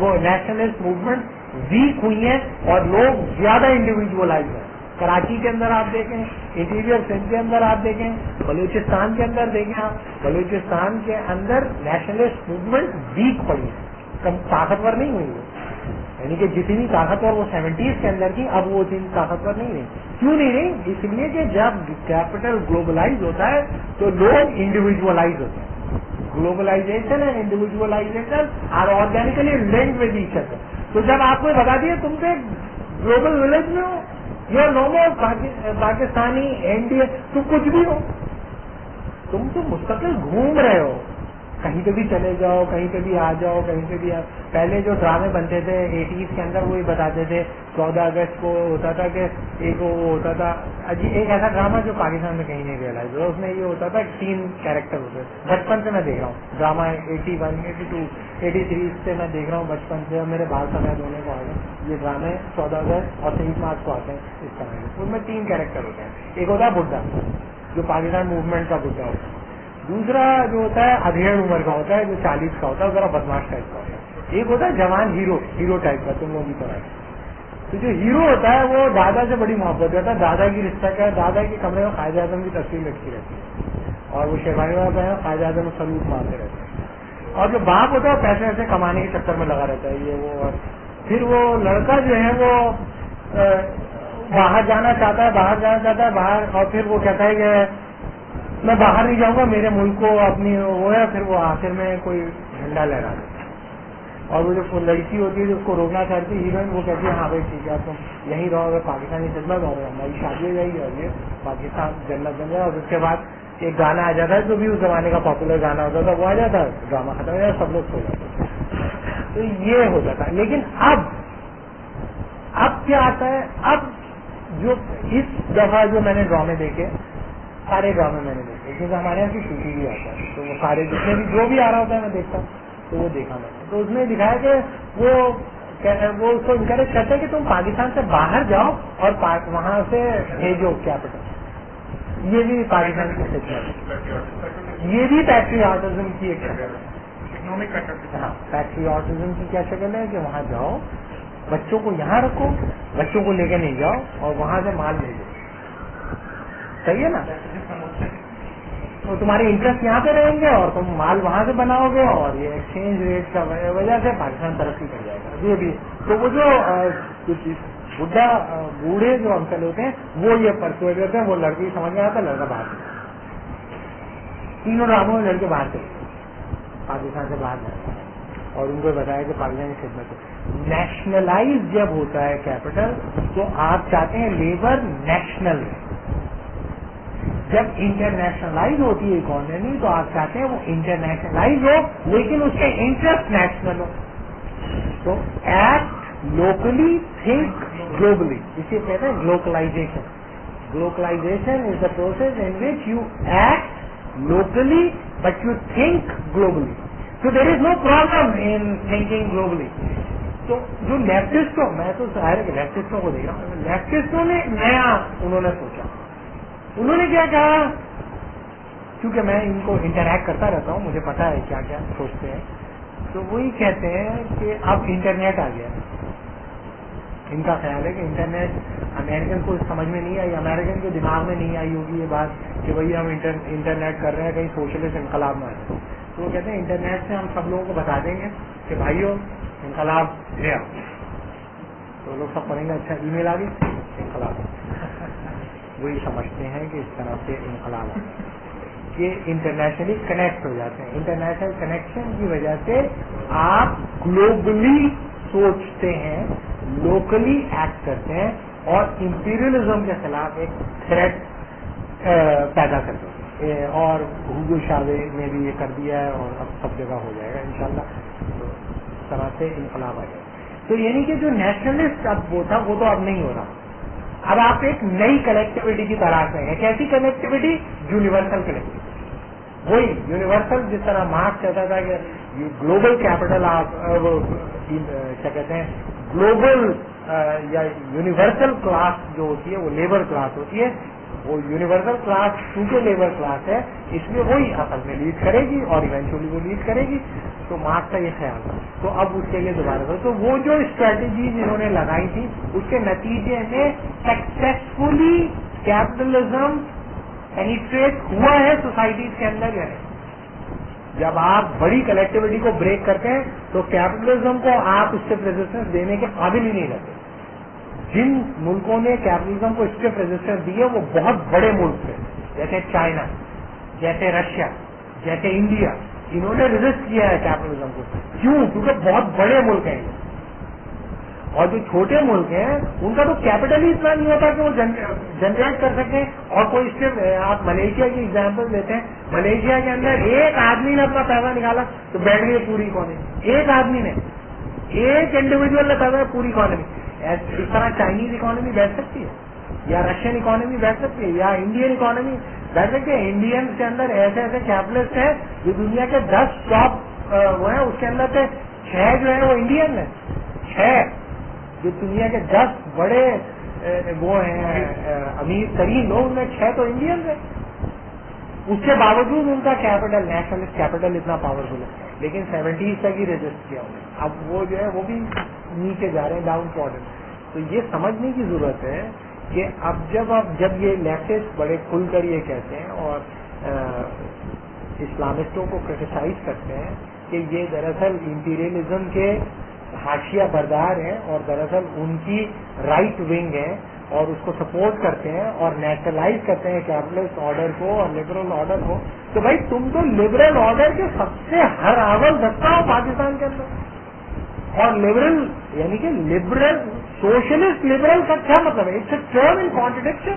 وہ نیشنلسٹ موومنٹ ویک ہوئی ہیں اور لوگ زیادہ انڈیویجولائز ہیں. کراچی کے اندر آپ دیکھیں، انٹیریئر سندھ کے اندر آپ دیکھیں، بلوچستان کے اندر دیکھیں آپ، بلوچستان کے اندر نیشنلسٹ موومنٹ ویک پڑی ہے، طاقتور نہیں ہوئی ہے. یعنی کہ جتنی طاقتور وہ 70s کے اندر تھی اب وہ اتنی طاقتور نہیں رہی. کیوں نہیں رہی؟ اس لیے کہ جب کیپٹل گلوبلائز ہوتا ہے تو لوگ انڈیویجولائز ہوتے ہیں. Globalization and individualization are organically linked with each other. تو جب آپ کو بتا دیا تم سے گلوبل ولیج میں ہو، یہ نو مور پاکستانی انڈیا، تم کچھ بھی ہو، تم تو مستقل گھوم رہے ہو، کہیں پہ بھی چلے جاؤ، کہیں پہ بھی آ جاؤ، کہیں پہ بھی پہلے جو ڈرامے بنتے تھے 80s کے اندر وہی بتاتے تھے. 14 اگست کو ہوتا تھا کہ ایک وہ ہوتا تھا ایک ایسا ڈرامہ جو پاکستان میں کہیں نہیں ریئلائز ہوا. اس میں یہ ہوتا تھا 3 کیریکٹر ہوتے. بچپن سے میں دیکھ رہا ہوں ڈرامہ 81 82 83 سے میں دیکھ رہا ہوں بچپن سے. اور میرے بال سفید ہونے کو آ گئے. یہ ڈرامے 14 اگست اور 23 مارچ کو آتے ہیں اس طرح کے. ان میں 3 کیریکٹر ہوتے ہیں. ایک ہوتا ہے بڈھا جو پاکستان موومنٹ کا بڈھا ہوتا ہے. دوسرا جو ہوتا ہے ادھیڑ عمر کا ہوتا ہے جو 40 کا ہوتا ہے، ذرا بدماش ٹائپ کا ہوتا ہے. ایک ہوتا ہے جوان ہیرو ٹائپ کا تم لوگوں کی طرح. تو جو ہیرو ہوتا ہے وہ دادا سے بڑی محبت کرتا ہے، دادا کی رسپیکٹ ہے. دادا کے کمرے میں قائد اعظم کی تصویر لٹکی رہتی ہے اور وہ شیروانی والا ہے، قائد اعظم کو سلوٹ مارتے رہتے ہیں. اور جو باپ ہوتا ہے وہ پیسے ایسے کمانے کے چکر میں لگا رہتا ہے یہ وہ. اور پھر وہ لڑکا جو ہے وہ باہر جانا چاہتا ہے باہر. اور پھر وہ کہتا ہے کہ میں باہر نہیں جاؤں گا، میرے ملک کو اپنی وہ ہے. پھر وہ آخر میں کوئی جھنڈا لہرا دیتا ہے. اور وہ جو لڑکی ہوتی ہے جو اس کو روکنا چاہتی ہے ہیروئن، وہ کہتی ہے ہاں بھائی ٹھیک ہے تم یہیں رہو، اگر پاکستانی خدمت اور ہماری شادی ہو جائے گی اور یہ پاکستان جنت بن جائے. اور اس کے بعد ایک گانا آ جاتا ہے جو بھی اس زمانے کا پاپولر گانا ہوتا تھا وہ آ جاتا ہے, ڈرامہ ختم ہو جاتا, سب لوگ سو جاتے. تو یہ ہوتا تھا. لیکن اب کیا آتا ہے, اب جو اس دفعہ جو میں نے ڈرامے دیکھے, سارے ڈرامے میں نے دیکھے کیونکہ ہمارے یہاں کی شوٹنگ بھی آتا ہے, تو وہ سارے جتنے بھی جو بھی آ رہا ہوتا ہے میں دیکھتا ہوں, تو وہ دیکھا میں نے. تو اس میں دکھایا کہ وہ اس کو انکریج کرتے ہیں کہ تم پاکستان سے باہر جاؤ اور وہاں سے بھیجو کیپٹل. یہ بھی پاکستان کی خدمت ہے, یہ بھی پیٹریاٹزم کی ایک شکل ہے. ہاں, پیٹریاٹزم کی کیا شکل ہے کہ وہاں جاؤ, بچوں کو یہاں رکھو, بچوں کو لے کے نہیں جاؤ اور وہاں سے مال بھیجو. صحیح ہے نا, تو تمہارے انٹرسٹ یہاں پہ رہیں گے اور تم مال وہاں سے بناؤ گے, اور یہ ایکسچینج ریٹ کا وجہ سے پاکستان ترقی کر جائے گا. یہ بھی تو وہ جو بوڑھے جو انکل ہوتے ہیں وہ یہ پرسویڈ کرتے ہیں, وہ لڑکی سمجھ میں آتا ہے, لڑکا باہر تینوں ڈراموں میں لڑکے باہر چلے پاکستان سے باہر جاتے ہیں اور ان کو بتایا کہ پاکستان کی خدمت ہے. نیشنلائز جب ہوتا ہے کیپٹل تو آپ چاہتے ہیں لیبر نیشنل, جب انٹرنیشنلائز ہوتی ہے اکانومی تو آپ چاہتے ہیں وہ انٹرنیشنلائز ہو لیکن اس کے انٹرسٹ نیشنل ہو. تو ایکٹ لوکلی, تھنک گلوبلی, اسے کہتے ہیں glocalization. Glocalization is the process in which you act locally but you think globally. So there is no problem in thinking globally. تو جو لیفٹسٹوں, میں تو ظاہر ہے کہ لیفٹسٹوں کو دیکھ رہا ہوں, لیفٹسٹوں نے نیا انہوں نے سوچا. انہوں نے کیا کہا, کیونکہ میں ان کو انٹریکٹ کرتا رہتا ہوں, مجھے پتا ہے کیا کیا سوچتے ہیں, تو وہی کہتے ہیں کہ اب انٹرنیٹ آ گیا. ان کا خیال ہے کہ انٹرنیٹ امریکن کو سمجھ میں نہیں آئی, امریکن کے دماغ میں نہیں آئی ہوگی یہ بات کہ بھائی ہم انٹرنیٹ کر رہے ہیں, کہیں سوشلسٹ انقلاب نہ آئے. تو وہ کہتے ہیں انٹرنیٹ سے ہم سب لوگوں کو بتا دیں گے کہ بھائیو انقلاب لے آؤ. تو لوگ سب پڑھیں گے اچھا ای میل آ گئی انقلاب. وہی سمجھتے ہیں کہ اس طرح سے انقلاب آ کہ انٹرنیشنلی کنیکٹ ہو جاتے ہیں. انٹرنیشنل کنیکشن کی وجہ سے آپ گلوبلی سوچتے ہیں, لوکلی ایکٹ کرتے ہیں اور امپیریلزم کے خلاف ایک تھریٹ پیدا کرتے ہیں. اور ہوگو شاوے نے بھی یہ کر دیا ہے اور اب سب جگہ ہو جائے گا انشاءاللہ. تو اس طرح سے انقلاب آ جائے گا. تو یعنی کہ جو نیشنلسٹ اب وہ تھا وہ تو اب نہیں ہو رہا. اب آپ ایک نئی کنیکٹیوٹی کی تلاش میں ہیں. کیسی کنیکٹیوٹی؟ Universal connectivity. وہی یونیورسل جس طرح مارکس کہتا تھا کہ گلوبل کیپٹل آپ کیا کہتے ہیں گلوبل یا یونیورسل کلاس جو ہوتی ہے وہ لیبر کلاس ہوتی ہے. وہ یونیورسل کلاس چونکہ لیبر کلاس ہے اس لیے وہی اصل میں لیڈ کرے گی اور ایونچولی وہ لیڈ کرے گی. تو مارکس کا یہ خیال تھا. تو اب اس کے لیے دوبارہ کرو. تو وہ جو اسٹریٹجیز انہوں نے لگائی تھی اس کے نتیجے میں سکسیسفلی کیپٹلزم پینیٹریٹ ہوا ہے سوسائٹیز کے اندر. جو ہے جب آپ بڑی کلیکٹیوٹی کو بریک کرتے ہیں تو کیپٹلزم کو آپ اسٹیف ریزسٹنس دینے کے قابل ہی نہیں رہتے. جن ملکوں نے کیپٹلزم کو اسٹیف ریزسٹنس دی ہے وہ بہت بڑے ملک تھے, جیسے چائنا, جیسے رشیا, جیسے انڈیا. انہوں نے ریزسٹ کیا ہے کیپٹلزم کو. کیوں؟ کیونکہ بہت بڑے ملک ہیں. اور جو چھوٹے ملک ہیں ان کا تو کیپٹل ہی اتنا نہیں ہوتا کہ وہ جنریٹ کر سکیں. اور کوئی اسٹیپ, آپ ملیشیا کی ایگزامپل دیتے ہیں, ملیشیا کے اندر ایک آدمی نے اپنا پیسہ نکالا تو بیٹھ گئی پوری اکانومی. ایک آدمی نے, ایک انڈیویجل نے پیسہ پوری اکانومی. اس طرح چائنیز اکانومی بیٹھ سکتی ہے یا رشین اکانومی بیٹھ سکتی ہے یا انڈین اکانومی بیٹھ سکتی ہے. انڈینس کے اندر ایسے ایسے کیپٹلسٹ ہیں جو دنیا کے 10 ٹاپ وہ ہیں, اس کے اندر سے 6 جو ہیں وہ انڈین ہیں. 6 جو دنیا کے 10 بڑے وہ ہیں امیر ترین لوگ, ان میں 6 تو انڈین ہیں. اس کے باوجود ان کا کیپٹل, نیشنلسٹ کیپٹل اتنا پاورفل ہے. لیکن 70s تک ہی رجسٹ کیا انہوں نے. اب وہ جو ہے وہ بھی نیچے جا رہے ہیں, ڈاؤن فالن. تو یہ سمجھنے کی ضرورت ہے کہ اب جب یہ لیفٹسٹ بڑے کھل کر یہ کہتے ہیں اور اسلامسٹوں کو کرٹیسائز کرتے ہیں کہ یہ دراصل امپیریلزم کے حاشیہ بردار ہیں اور دراصل ان کی رائٹ ونگ ہے اور اس کو سپورٹ کرتے ہیں اور نیشنلائز کرتے ہیں کیپٹلسٹ آرڈر کو اور لبرل آرڈر کو. تو بھائی تم تو لبرل آرڈر کے سب سے ہر اول دستہ ہو پاکستان کے اندر. اور لبرل یعنی کہ لبرل, سوشلسٹ لبرل کا کیا مطلب ہے؟ It's a term in contradiction.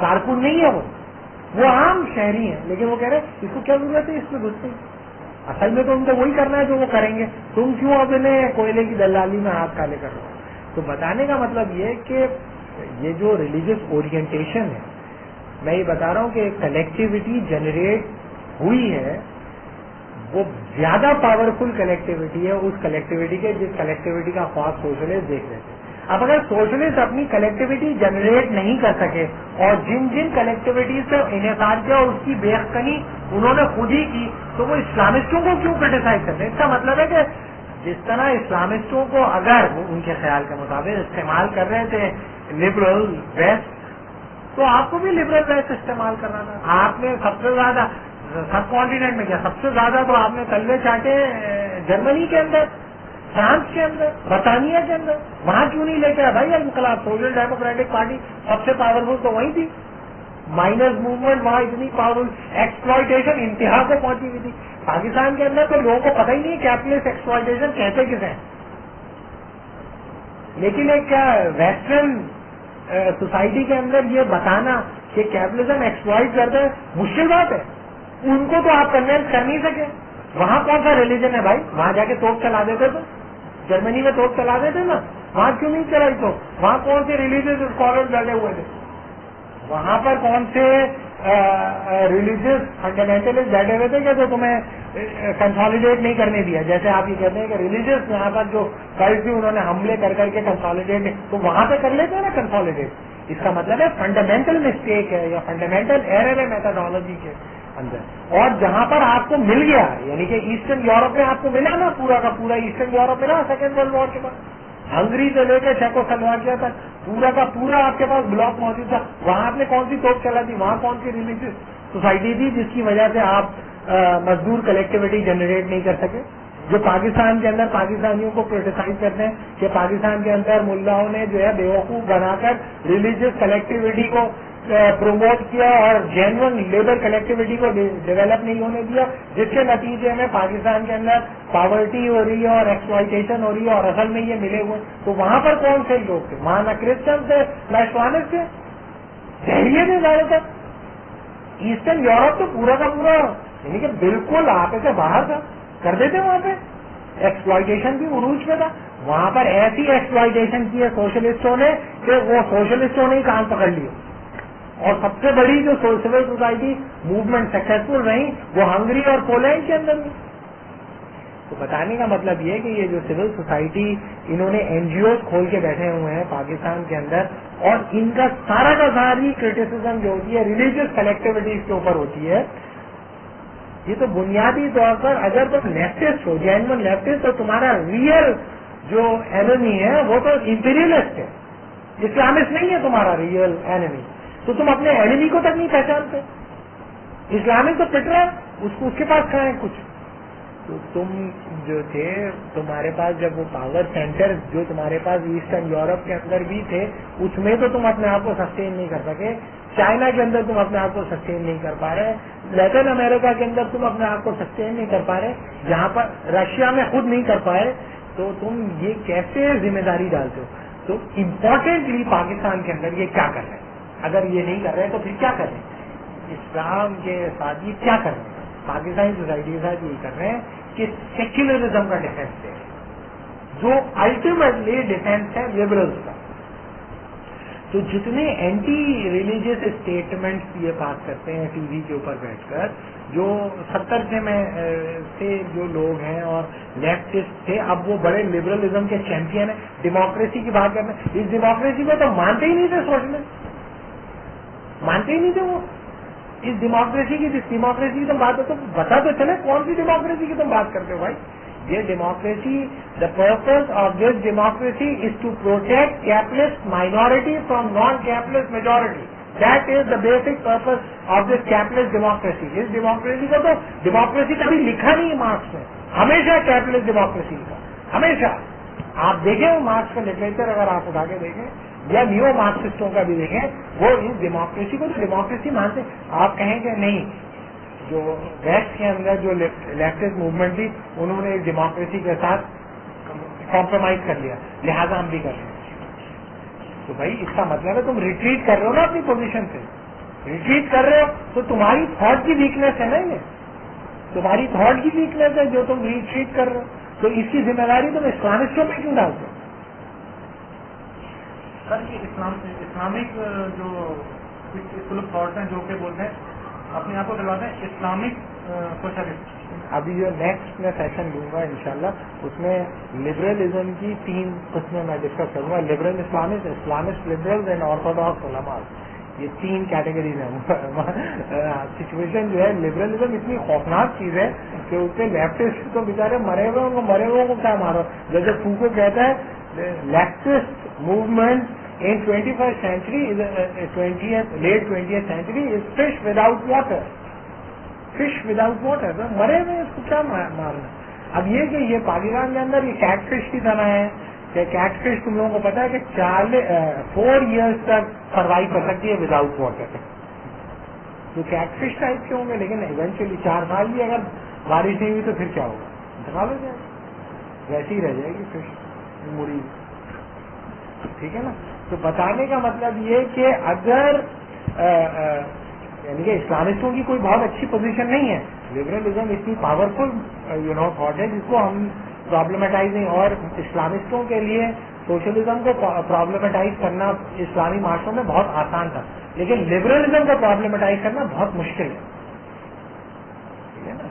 کارکن نہیں ہے وہ عام شہری ہیں، لیکن وہ کہہ رہے ہیں اس کو کیا ضرورت ہے اس میں گھسنے کی، اصل میں تو ان کو وہی کرنا ہے جو وہ کریں گے، تم کیوں اب انہیں کوئلے کی دلالی میں ہاتھ کالے کر رہے ہو؟ تو بتانے کا مطلب یہ کہ یہ جو ریلیجس اورینٹیشن ہے، میں یہ بتا رہا ہوں کہ کلیکٹیوٹی جنریٹ ہوئی ہے، وہ زیادہ پاورفل کلیکٹیوٹی ہے اس کلیکٹیوٹی کے جس کلیکٹیوٹی کا خواب سوشلسٹ دیکھ رہے تھے۔ اب اگر سوشلسٹ اپنی کلیکٹیوٹی جنریٹ نہیں کر سکے اور جن جن کلیکٹیوٹیز سے انحصار کیا اور اس کی بے حقی انہوں نے خود ہی کی، تو وہ اسلامسٹوں کو کیوں کرٹیسائز کرتے ہیں؟ اس کا مطلب ہے کہ جس طرح اسلامسٹوں کو اگر وہ ان کے خیال کے مطابق استعمال کر رہے تھے لبرل ویسٹ، تو آپ کو بھی لبرل ویسٹ استعمال کرنا تھا۔ آپ نے سب سے زیادہ سب کانٹیننٹ میں کیا سب سے زیادہ تو آپ نے تلوے چاٹے جرمنی کے اندر، فرانس کے اندر، برطانیہ کے اندر، وہاں کیوں نہیں لے کے آئے بھائی انقلاب؟ سوشل ڈیموکریٹک پارٹی سب سے پاورفل تو وہی تھی، مائنرز موومنٹ وہاں اتنی پاورفل، ایکسپلائٹیشن انتہا کو پہنچی ہوئی تھی۔ پاکستان کے اندر تو لوگوں کو پتہ ہی نہیں کیپٹلسٹ ایکسپلائٹیشن کہتے کسے ہیں، لیکن ایک کیا ویسٹرن سوسائٹی کے اندر یہ بتانا کہ کیپٹلزم ایکسپلائٹ کرتا ہے مشکل بات ہے، ان کو تو آپ کنوینس کر نہیں سکے۔ وہاں کون سا ریلیجن ہے بھائی؟ وہاں جا کے توپ چلا دیتے تو جرمنی میں توپ چلا دیتے نا، وہاں کیوں نہیں چلائی؟ تو وہاں کون سے ریلیجیس اسکالر بیٹھے ہوئے تھے؟ وہاں پر کون سے ریلیجیس فنڈامنٹلسٹ بیٹھے ہوئے تھے کہ جو تمہیں کنسالیڈیٹ نہیں کرنے دیا؟ جیسے آپ یہ کہتے ہیں کہ ریلیجیس یہاں پر جو کل بھی انہوں نے حملے کر کے کنسالیڈیٹ نہیں، تو وہاں پہ کر لیتے ہیں نا کنسالیڈیٹ۔ اس کا مطلب ہے فنڈامنٹل مسٹیک ہے یا فنڈامنٹل ایرر ہے میتھڈالوجی کے اندر۔ اور جہاں پر آپ کو مل گیا، یعنی کہ ایسٹرن یورپ میں آپ کو ملا نا، پورا کا پورا ایسٹرن یورپ ملا سیکنڈ ورلڈ وار کے بعد، ہنگری سے لے کے چیکو سلواکیا تک پورا کا پورا آپ کے پاس بلاک موجود تھا۔ وہاں آپ نے کون سی توپ چلا دی؟ وہاں کون سی ریلیجیس سوسائٹی تھی جس کی وجہ سے آپ مزدور کلیکٹیوٹی جنریٹ نہیں کر سکے؟ جو پاکستان کے اندر پاکستانیوں کو کرٹیسائز کرتے ہیں کہ پاکستان کے اندر ملاؤں نے جو ہے بیوقوف بنا کر ریلیجیس کلیکٹیوٹی کو پروموٹ کیا اور جینون لیبر کلیکٹیوٹی کو ڈیولپ نہیں ہونے دیا، جس کے نتیجے میں پاکستان کے اندر پاورٹی ہو رہی ہے اور ایکسپلائٹیشن ہو رہی ہے، اور اصل میں یہ ملے ہوئے۔ تو وہاں پر کون سے لوگ تھے؟ وہاں نہ کرسچن تھے نہ اسلامسٹ تھے، دہلیے تھے زیادہ تر۔ ایسٹرن یورپ تو پورا کا پورا یعنی کہ بالکل آپ سے باہر تھا، کر دیتے وہاں پہ ایکسپلائٹیشن بھی عروج پہ تھا۔ وہاں پر ایسی ایکسپلائٹیشن کی ہے سوشلسٹوں نے کہ وہ سوشلسٹوں نے ہی کام پکڑ لیا، اور سب سے بڑی جو سول سوسائٹی موومنٹ سکسیسفل رہی وہ ہنگری اور پولینڈ کے اندر بھی۔ تو بتانے کا مطلب یہ کہ یہ جو سول سوسائٹی انہوں نے این جی اوز کھول کے بیٹھے ہوئے ہیں پاکستان کے اندر، اور ان کا سارا کا ساری کرٹیسزم جو ہوتی ہے ریلیجیس کلیکٹیوٹیز کے اوپر ہوتی ہے۔ یہ تو بنیادی طور پر اگر تم لیفٹسٹ ہو، جینون لیفٹسٹ، تو تمہارا ریئل جو اینمی ہے وہ تو امپیریلسٹ ہے، اسلامسٹ نہیں ہے تمہارا ریئل اینمی۔ تو تم اپنے اینمی کو تک نہیں پہچانتے، اسلامک تو پٹ رہا ہے اس کے پاس کہاں ہے کچھ؟ تو تم جو تھے تمہارے پاس جب وہ پاور سینٹر جو تمہارے پاس ایسٹرن یورپ کے اندر بھی تھے، اس میں تو تم اپنے آپ کو سسٹین نہیں کر سکے، چائنا کے اندر تم اپنے آپ کو سسٹین نہیں کر پا رہے، لیٹن امریکہ کے اندر تم اپنے آپ کو سسٹین نہیں کر پا رہے، جہاں پر رشیا میں خود نہیں کر پائے، تو تم یہ کیسے ذمہ داری ڈالتے ہو؟ تو امپورٹینٹلی پاکستان کے اندر یہ کیا کر رہے ہیں؟ اگر یہ نہیں کر رہے تو پھر کیا کر رہے ہیں؟ اسلام کے ساتھ یہ کیا کر رہے ہیں؟ پاکستانی سوسائٹی کے ساتھ یہ کر رہے ہیں کہ سیکولرزم کا ڈیفینس دے، جو الٹیمیٹلی ڈیفینس ہے لبرلز کا۔ تو جتنے اینٹی ریلیجیس اسٹیٹمنٹس یہ پاس کرتے ہیں ٹی وی کے اوپر بیٹھ کر، جو 70 سے جو لوگ ہیں اور لیفٹسٹ تھے، اب وہ بڑے لبرلزم کے چیمپئن ہیں، ڈیموکریسی کی بات کرتے ہیں۔ اس ڈیموکریسی کو تو مانتے ہی نہیں تھے، سوشلسٹ مانتے ہی نہیں تھے وہ۔ اس ڈیموکریسی کی جس ڈیموکریسی کی تم بات کرتے ہو، بتا تو چلے کون سی ڈیموکریسی کی تم بات کرتے ہو بھائی؟ یہ democracy, the purpose of this democracy is to protect capitalist minority from non capitalist majority. That is the basic purpose of this capitalist democracy. اس ڈیموکریسی کو تو ڈیموکریسی کبھی لکھا نہیں ہے مارکس میں، ہمیشہ کیپٹلسٹ ڈیموکریسی کا، ہمیشہ۔ آپ دیکھیں وہ مارکس کا لٹریچر اگر آپ اٹھا کے دیکھیں یا نیو مارکسسٹوں کا بھی دیکھیں، وہ اس ڈیموکریسی کو تو ڈیموکریسی مانتے۔ آپ کہیں کہ نہیں، جو ویسٹ کے اندر جو لیفٹسٹ موومنٹ تھی انہوں نے ڈیموکریسی کے ساتھ کمپرومائز کر لیا، لہذا ہم بھی کر رہے ہیں۔ تو بھائی اس کا مطلب ہے تم ریٹریٹ کر رہے ہو نا اپنی پوزیشن سے، ریٹریٹ کر رہے ہو تو تمہاری تھاٹ کی ویکنیس ہے نا، یہ تمہاری تھاٹ کی ویکنیس ہے جو تم ریٹریٹ کر رہے ہو، تو اس کی ذمہ داری تم اسلامسٹوں پہ کیوں ڈالتے ہو؟ سر یہ اسلامک جو اسکول آف تھاٹس ہیں جو کہ بولتے ہیں اپنے آپ کو دلواتے ہیں اسلامک سوشلسٹ. ابھی جو نیکسٹ میں سیشن دوں گا انشاءاللہ اس میں لبرلزم کی 3 قسمیں میں ڈسکس کروں گا. Liberal Islamist, Islamist liberal and orthodox علماء، یہ 3 کیٹیگریز ہیں. سچویشن جو ہے لبرلزم اتنی خوفناک چیز ہے کہ اس پہ لیفٹسٹ تو بیچارے مرے ہوئے کو کیا مارو. جیسے فوکو کہتا ہے leftist movement in 21st century is late 20th century is fish without water. Fish without water, مرے ہوئے اس کو کیا مارنا. اب یہ کہ یہ پاکستان کے اندر یہ کیٹ فش کی طرح ہے کہ کیٹ فش تم لوگوں کو پتا ہے کہ 4 years تک سروائو کر سکتی ہے وداؤٹ واٹر. تو کیٹ فش ٹائپ کے ہوں گے، لیکن ایونچولی 4 سال بھی اگر بارش نہیں ہوئی تو پھر کیا ہوگا؟ انتقال ہو جائے گا، ویسی ہی رہ جائے گی فش مڑی. ٹھیک ہے نا. تو بتانے کا مطلب یہ کہ اگر یعنی کہ اسلامسٹوں کی کوئی بہت اچھی پوزیشن نہیں ہے. لبرلزم اتنی پاورفل تھاٹ ہے جس کو ہم پرابلمٹائز نہیں، اور اسلامسٹوں کے لیے سوشلزم کو پرابلمٹائز کرنا اسلامی معاشروں میں بہت آسان تھا، لیکن لبرلزم کو پرابلمٹائز کرنا بہت مشکل ہے. ٹھیک ہے نا.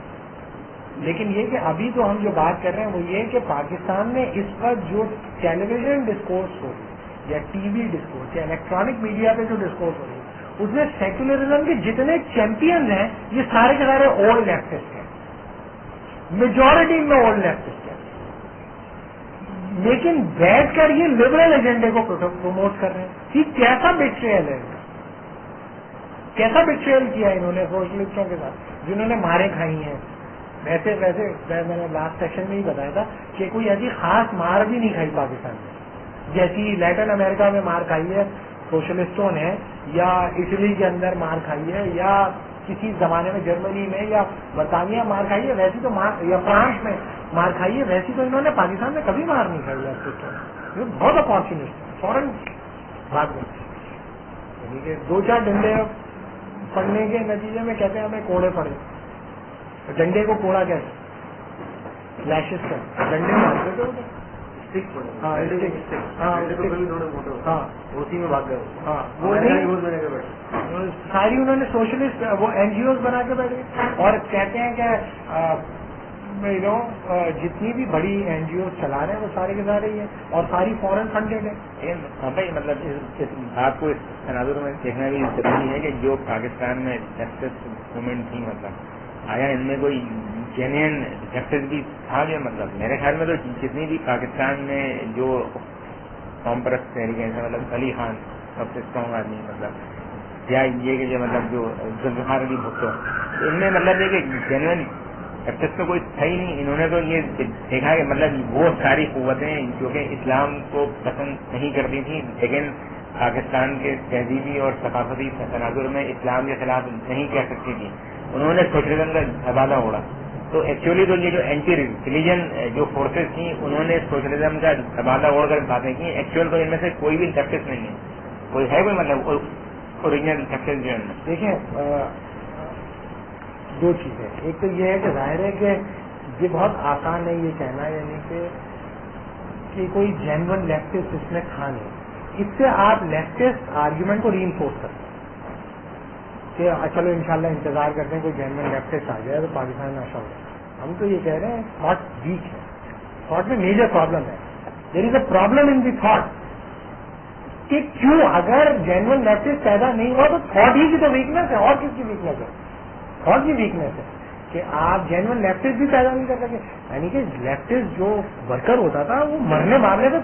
لیکن یہ کہ ابھی تو ہم جو بات کر رہے ہیں وہ یہ کہ پاکستان میں اس وقت جو ٹیلی ویژن ڈسکورس ہو رہی ہے یا ٹی وی ڈسکورس یا الیکٹرانک میڈیا پہ جو ڈسکورس ہو رہی ہے اس میں سیکولرزم کے جتنے چیمپئنز ہیں یہ سارے کے سارے اولڈ لیفٹسٹ ہیں، میجورٹی میں اولڈ لیفٹسٹ ہیں. لیکن بیٹھ کر یہ لبرل ایجنڈے کو پروموٹ کر رہے ہیں. یہ کیسا بیٹریل ہے، کیسا بیٹریل کیا انہوں نے سوشلسٹوں کے ساتھ جنہوں نے ماریں کھائی ہیں. ویسے میں نے لاسٹ سیشن میں ہی بتایا تھا کہ کوئی ایسی خاص مار بھی نہیں کھائی پاکستان میں جیسی لیٹن امریکہ میں مار کھائی ہے سوشلسٹوں نے، یا اٹلی کے اندر مار کھائی ہے، یا کسی زمانے میں جرمنی میں یا برطانیہ مار کھائی ہے. ویسی تو یا فرانس میں مار کھائی ہے، ویسی تو انہوں نے پاکستان میں کبھی مار نہیں کھائی ہے. بہت اپارچونسٹ فوراً بات کرتے ہیں، یعنی کہ 2-4 ڈنڈے پڑنے کے نتیجے میں کہتے ہیں ہمیں کوڑے پڑے. ڈنڈے کو کوڑا کیسے؟ لیشز کا ڈنڈے مارتے تھے اسی میں بھاگ گئے. ہاں وہ ساری انہوں نے سوشلسٹ وہ این جی اوز بنا کے بیٹھے اور کہتے ہیں کہ جتنی بھی بڑی این جی اوز چلا رہے ہیں وہ سارے کے سارے ہی ہیں اور ساری فورن فنڈیڈ ہے. بھائی مطلب اس بات کو اس تناظر میں دیکھنا بھی ضروری ہے کہ جو پاکستان میں لیفٹسٹ موومنٹ تھی مطلب آیا ان میں کوئی جینئن لیفٹسٹ بھی تھا گیا. مطلب میرے خیال میں تو جتنی بھی پاکستان میں جو قوم پرست تحریک ہیں مطلب علی خان سب سے اسٹرانگ آدمی مطلب یا یہ کہ جو مطلب جو ذوالفقار علی بھٹو ان میں مطلب یہ کہ جینئن لیفٹسٹ تو کوئی تھا ہی نہیں. انہوں نے تو یہ دیکھا کہ مطلب وہ ساری قوتیں جو کہ اسلام کو پسند نہیں کرتی تھیں لیکن پاکستان کے تہذیبی اور ثقافتی تناظر میں اسلام کے خلاف نہیں کہہ سکتی تھی، انہوں نے سوشلزم کا حوالہ اوڑا. تو ایکچولی تو یہ جو اینٹی ریلیجن جو فورسز تھیں انہوں نے سوشلزم کا حوالہ اوڑ کر باتیں کی. ایکچوئل تو ان میں سے کوئی بھی لیفٹسٹ نہیں ہے، کوئی ہے کوئی مطلب اوریجنل لیفٹسٹ جو ہے. دیکھیں 2 چیزیں، ایک تو یہ ہے کہ ظاہر ہے کہ یہ بہت آسان ہے یہ کہنا یعنی کہ کوئی جینون لیفٹسٹ اس میں تھا نہیں. اس سے آپ لیفٹسٹ آرگیومنٹ کو ری انفورس کرتے ہیں کہ چلو انشاءاللہ انتظار کرتے ہیں کوئی جینون لیفٹسٹ آ جائے تو پاکستان میں ایسا ہو جائے. ہم تو یہ کہہ رہے ہیں تھاٹ ویک ہے، تھاٹ میں میجر پرابلم ہے. There is a problem in the thought کہ کیوں اگر جینون لیفٹسٹ پیدا نہیں ہوا تو تھاٹ ہی کی تو ویکنیس ہے. اور کس کی ویکنیس ہے؟ تھاٹ کی ویکنیس ہے کہ آپ جینون لیفٹسٹ بھی پیدا نہیں کر سکے. یعنی کہ لیفٹسٹ جو ورکر ہوتا تھا وہ مرنے مارنے پہ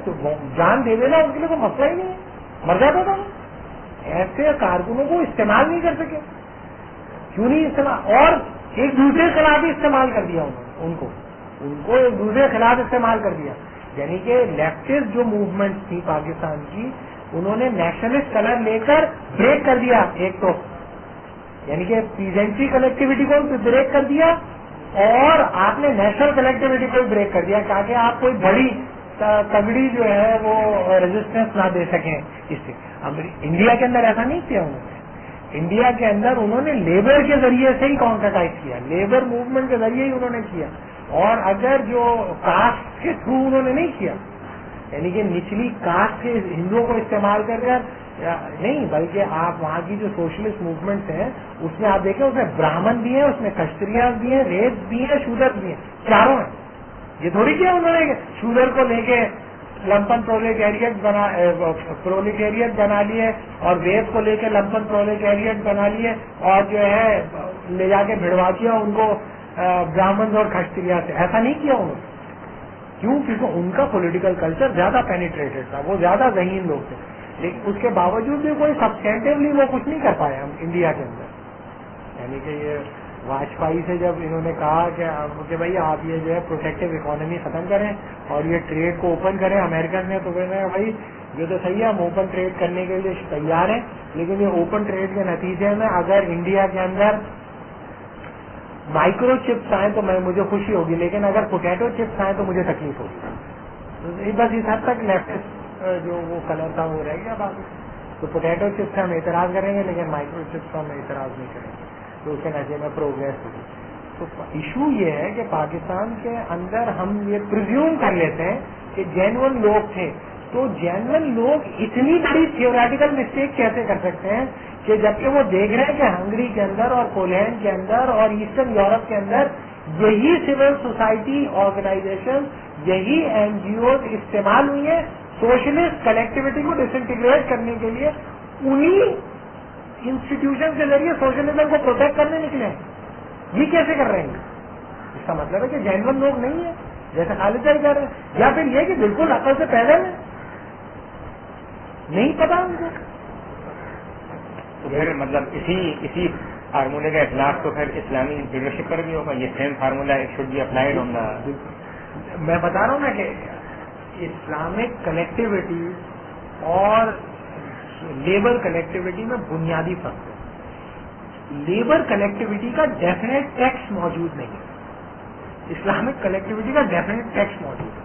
جان دے دینا اس کے لیے کوئی مسئلہ ہی نہیں ہے، مر جاتا تھا. ایسے کارکنوں کو استعمال نہیں کر سکے. کیوں نہیں استعمال؟ اور ایک دوسرے کے خلاف ہی استعمال کر دیا ان کو ایک دوسرے کے خلاف استعمال کر دیا. یعنی کہ لیفٹسٹ جو موومنٹ تھی پاکستان کی انہوں نے نیشنلسٹ کلر لے کر بریک کر دیا. ایک تو یعنی کہ پیزنٹری کلیکٹیوٹی کو بریک کر دیا اور آپ نے نیشنل کلیکٹیوٹی کو بریک کر دیا تاکہ آپ کوئی بڑی تگڑی جو ہے وہ ریزسٹنس نہ دے سکیں. اس سے انڈیا کے اندر ایسا نہیں کیا انہوں نے. انڈیا کے اندر انہوں نے لیبر کے ذریعے سے ہی کانٹرٹائز کیا، لیبر موومنٹ کے ذریعے ہی انہوں نے کیا، اور اگر جو کاسٹ کے تھرو انہوں نے نہیں کیا، یعنی کہ نچلی کاسٹ کے ہندوؤں کو استعمال کر نہیں، بلکہ آپ وہاں کی جو سوشلسٹ موومنٹس ہیں اس میں آپ دیکھیں، اس میں برہمن بھی ہیں، اس میں کشتریاز بھی ہیں، ریت بھی ہیں، شودر بھی ہیں، چاروں ہیں. یہ تھوڑی کیا انہوں نے شودر کو لے کے لمپن پرولیٹیریٹ بنا لیے اور ویب کو لے کے لمپن پرولیٹیریٹ بنا لیے اور جو ہے لے جا کے بھڑوا کیا ان کو براہمن اور کھشتریا سے. ایسا نہیں کیا انہوں نے. کیوں؟ کیونکہ ان کا پولیٹیکل کلچر زیادہ پینیٹریٹڈ تھا، وہ زیادہ ذہین لوگ تھے، لیکن اس کے باوجود بھی کوئی سبسٹینٹیولی وہ کچھ نہیں کر پائے ہم انڈیا کے اندر. یعنی کہ یہ واجپئی سے جب انہوں نے کہا کہ بھائی آپ یہ جو ہے پروٹیکٹیو اکانومی ختم کریں اور یہ ٹریڈ کو اوپن کریں امریکن نے، تو کہہ رہے ہیں بھائی یہ تو صحیح ہے، ہم اوپن ٹریڈ کرنے کے لیے تیار ہیں، لیکن یہ اوپن ٹریڈ کے نتیجے میں اگر انڈیا کے اندر مائکرو چپس آئیں تو مجھے خوشی ہوگی، لیکن اگر پوٹیٹو چپس آئیں تو مجھے تکلیف ہوگی. بس اس حد تک لیفٹ جو وہ کلر تھا وہ رہ گیا. باقی تو پوٹیٹو چپس ہم اعتراض کریں گے لیکن مائکرو چپس ہم اعتراض نہیں کریں گے، تو اس کے نتیجے میں پروگریس ہوگی. تو ایشو یہ ہے کہ پاکستان کے اندر ہم یہ پرزیوم کر لیتے ہیں کہ جینون لوگ تھے، تو جینون لوگ اتنی بڑی تھیوریٹیکل مسٹیک کیسے کر سکتے ہیں کہ جبکہ وہ دیکھ رہے ہیں کہ ہنگری کے اندر اور پولینڈ کے اندر اور ایسٹرن یورپ کے اندر یہی سول سوسائٹی آرگنائزیشن، یہی این جی اوز استعمال ہوئی ہیں سوشلسٹ کلیکٹیوٹی کو ڈس انٹیگریٹ کرنے کے لیے، انہی انسٹیٹیوشن کے ذریعے سوشلزم کو پروٹیکٹ کرنے نکلے ہیں. یہ کیسے کر رہے ہیں؟ اس کا مطلب ہے کہ جینون لوگ نہیں ہیں جیسے خالد بھائی کہہ رہے ہیں، یا پھر یہ کہ بالکل عقل سے پہلے میں نہیں پتا ان کو. تو پھر مطلب اسی فارمولے کا اطلاق تو پھر اسلامی لیڈرشپ پر بھی ہوگا. یہ same formula should be applied on the. میں بتا رہا ہوں نا کہ اسلامک کلیکٹیوٹی اور لیبر کلیکٹیوٹی میں بنیادی فرق ہے. لیبر کلیکٹیوٹی کا ڈیفینیٹ ٹیکسٹ موجود نہیں ہے، اسلامک کلیکٹیوٹی کا ڈیفینیٹ ٹیکسٹ موجود ہے.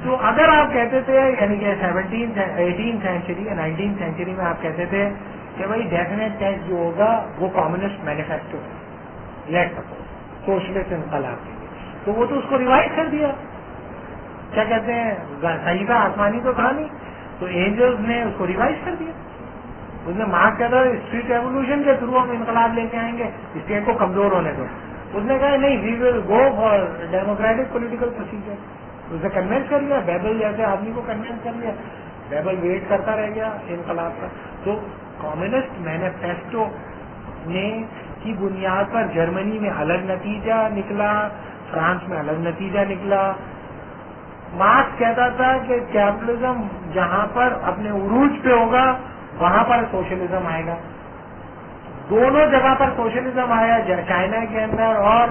تو اگر آپ کہتے تھے یعنی کہ 18 سینچری یا 19 سینچری میں آپ کہتے تھے کہ بھائی ڈیفینیٹ ٹیکسٹ جو ہوگا وہ کمیونسٹ مینیفیسٹو ہے، لیٹ سپوز سوشلسٹ انقلاب کے لیے، تو وہ تو اس کو ریوائز کر دیا. کیا کہتے ہیں، صحیفہ آسمانی تو تھا نہیں، تو اینجلز نے اس کو ریوائز کر دیا. اس نے مارک کہا اسٹریٹ ریولیوشن کے تھرو ہم انقلاب لے کے آئیں گے، اسٹیٹ کو کمزور ہونے دو. اس نے کہا نہیں، we will go for democratic political procedure. اسے کنوینس کر لیا، بیبل جیسے آدمی کو کنوینس کر لیا. بیبل ویٹ کرتا رہ گیا انقلاب کا. تو کمیونسٹ مینیفیسٹو نے کی بنیاد پر جرمنی میں الگ نتیجہ نکلا، فرانس میں الگ نتیجہ نکلا. مارکس کہتا تھا کہ کیپٹلزم جہاں پر اپنے عروج پہ ہوگا وہاں پر سوشلزم آئے گا. دونوں جگہ پر سوشلزم آیا، چائنا کے اندر اور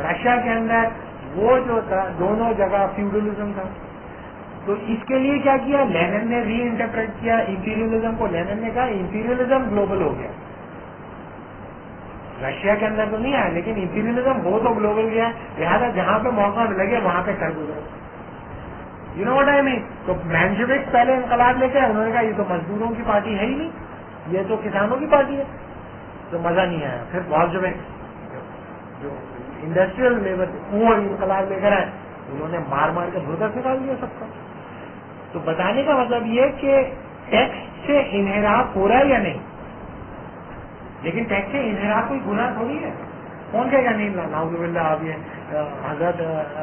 رشیا کے اندر. وہ جو تھا دونوں جگہ فیوڈلزم تھا. تو اس کے لیے کیا کیا، لینن نے ری انٹرپریٹ کیا امپیریلزم کو. لینن نے کہا امپیریلزم گلوبل ہو گیا. رشیا کے اندر تو نہیں آیا لیکن امپیریلزم ہو تو گلوبل گیا، لہٰذا جہاں پہ موقع لگے وہاں پہ کر گزرو. یو نو واٹ آئی مین. تو مینشوک پہلے انقلاب لے کے انہوں نے کہا یہ تو مزدوروں کی پارٹی ہے ہی نہیں، یہ تو کسانوں کی پارٹی ہے، تو مزہ نہیں آیا. پھر بولشوک جو انڈسٹریل لیبر وہ انقلاب لے کر آئے، انہوں نے مار مار کے بھرکس نکال دیا سب کا. تو بتانے کا مطلب یہ کہ ٹیکس سے انحراف ہو رہا ہے یا نہیں، لیکن ٹیکس سے انحراف کوئی گناہ تھوڑی ہے. کون کہے گا نہیں نعوذ باللہ آپ یہ حضرت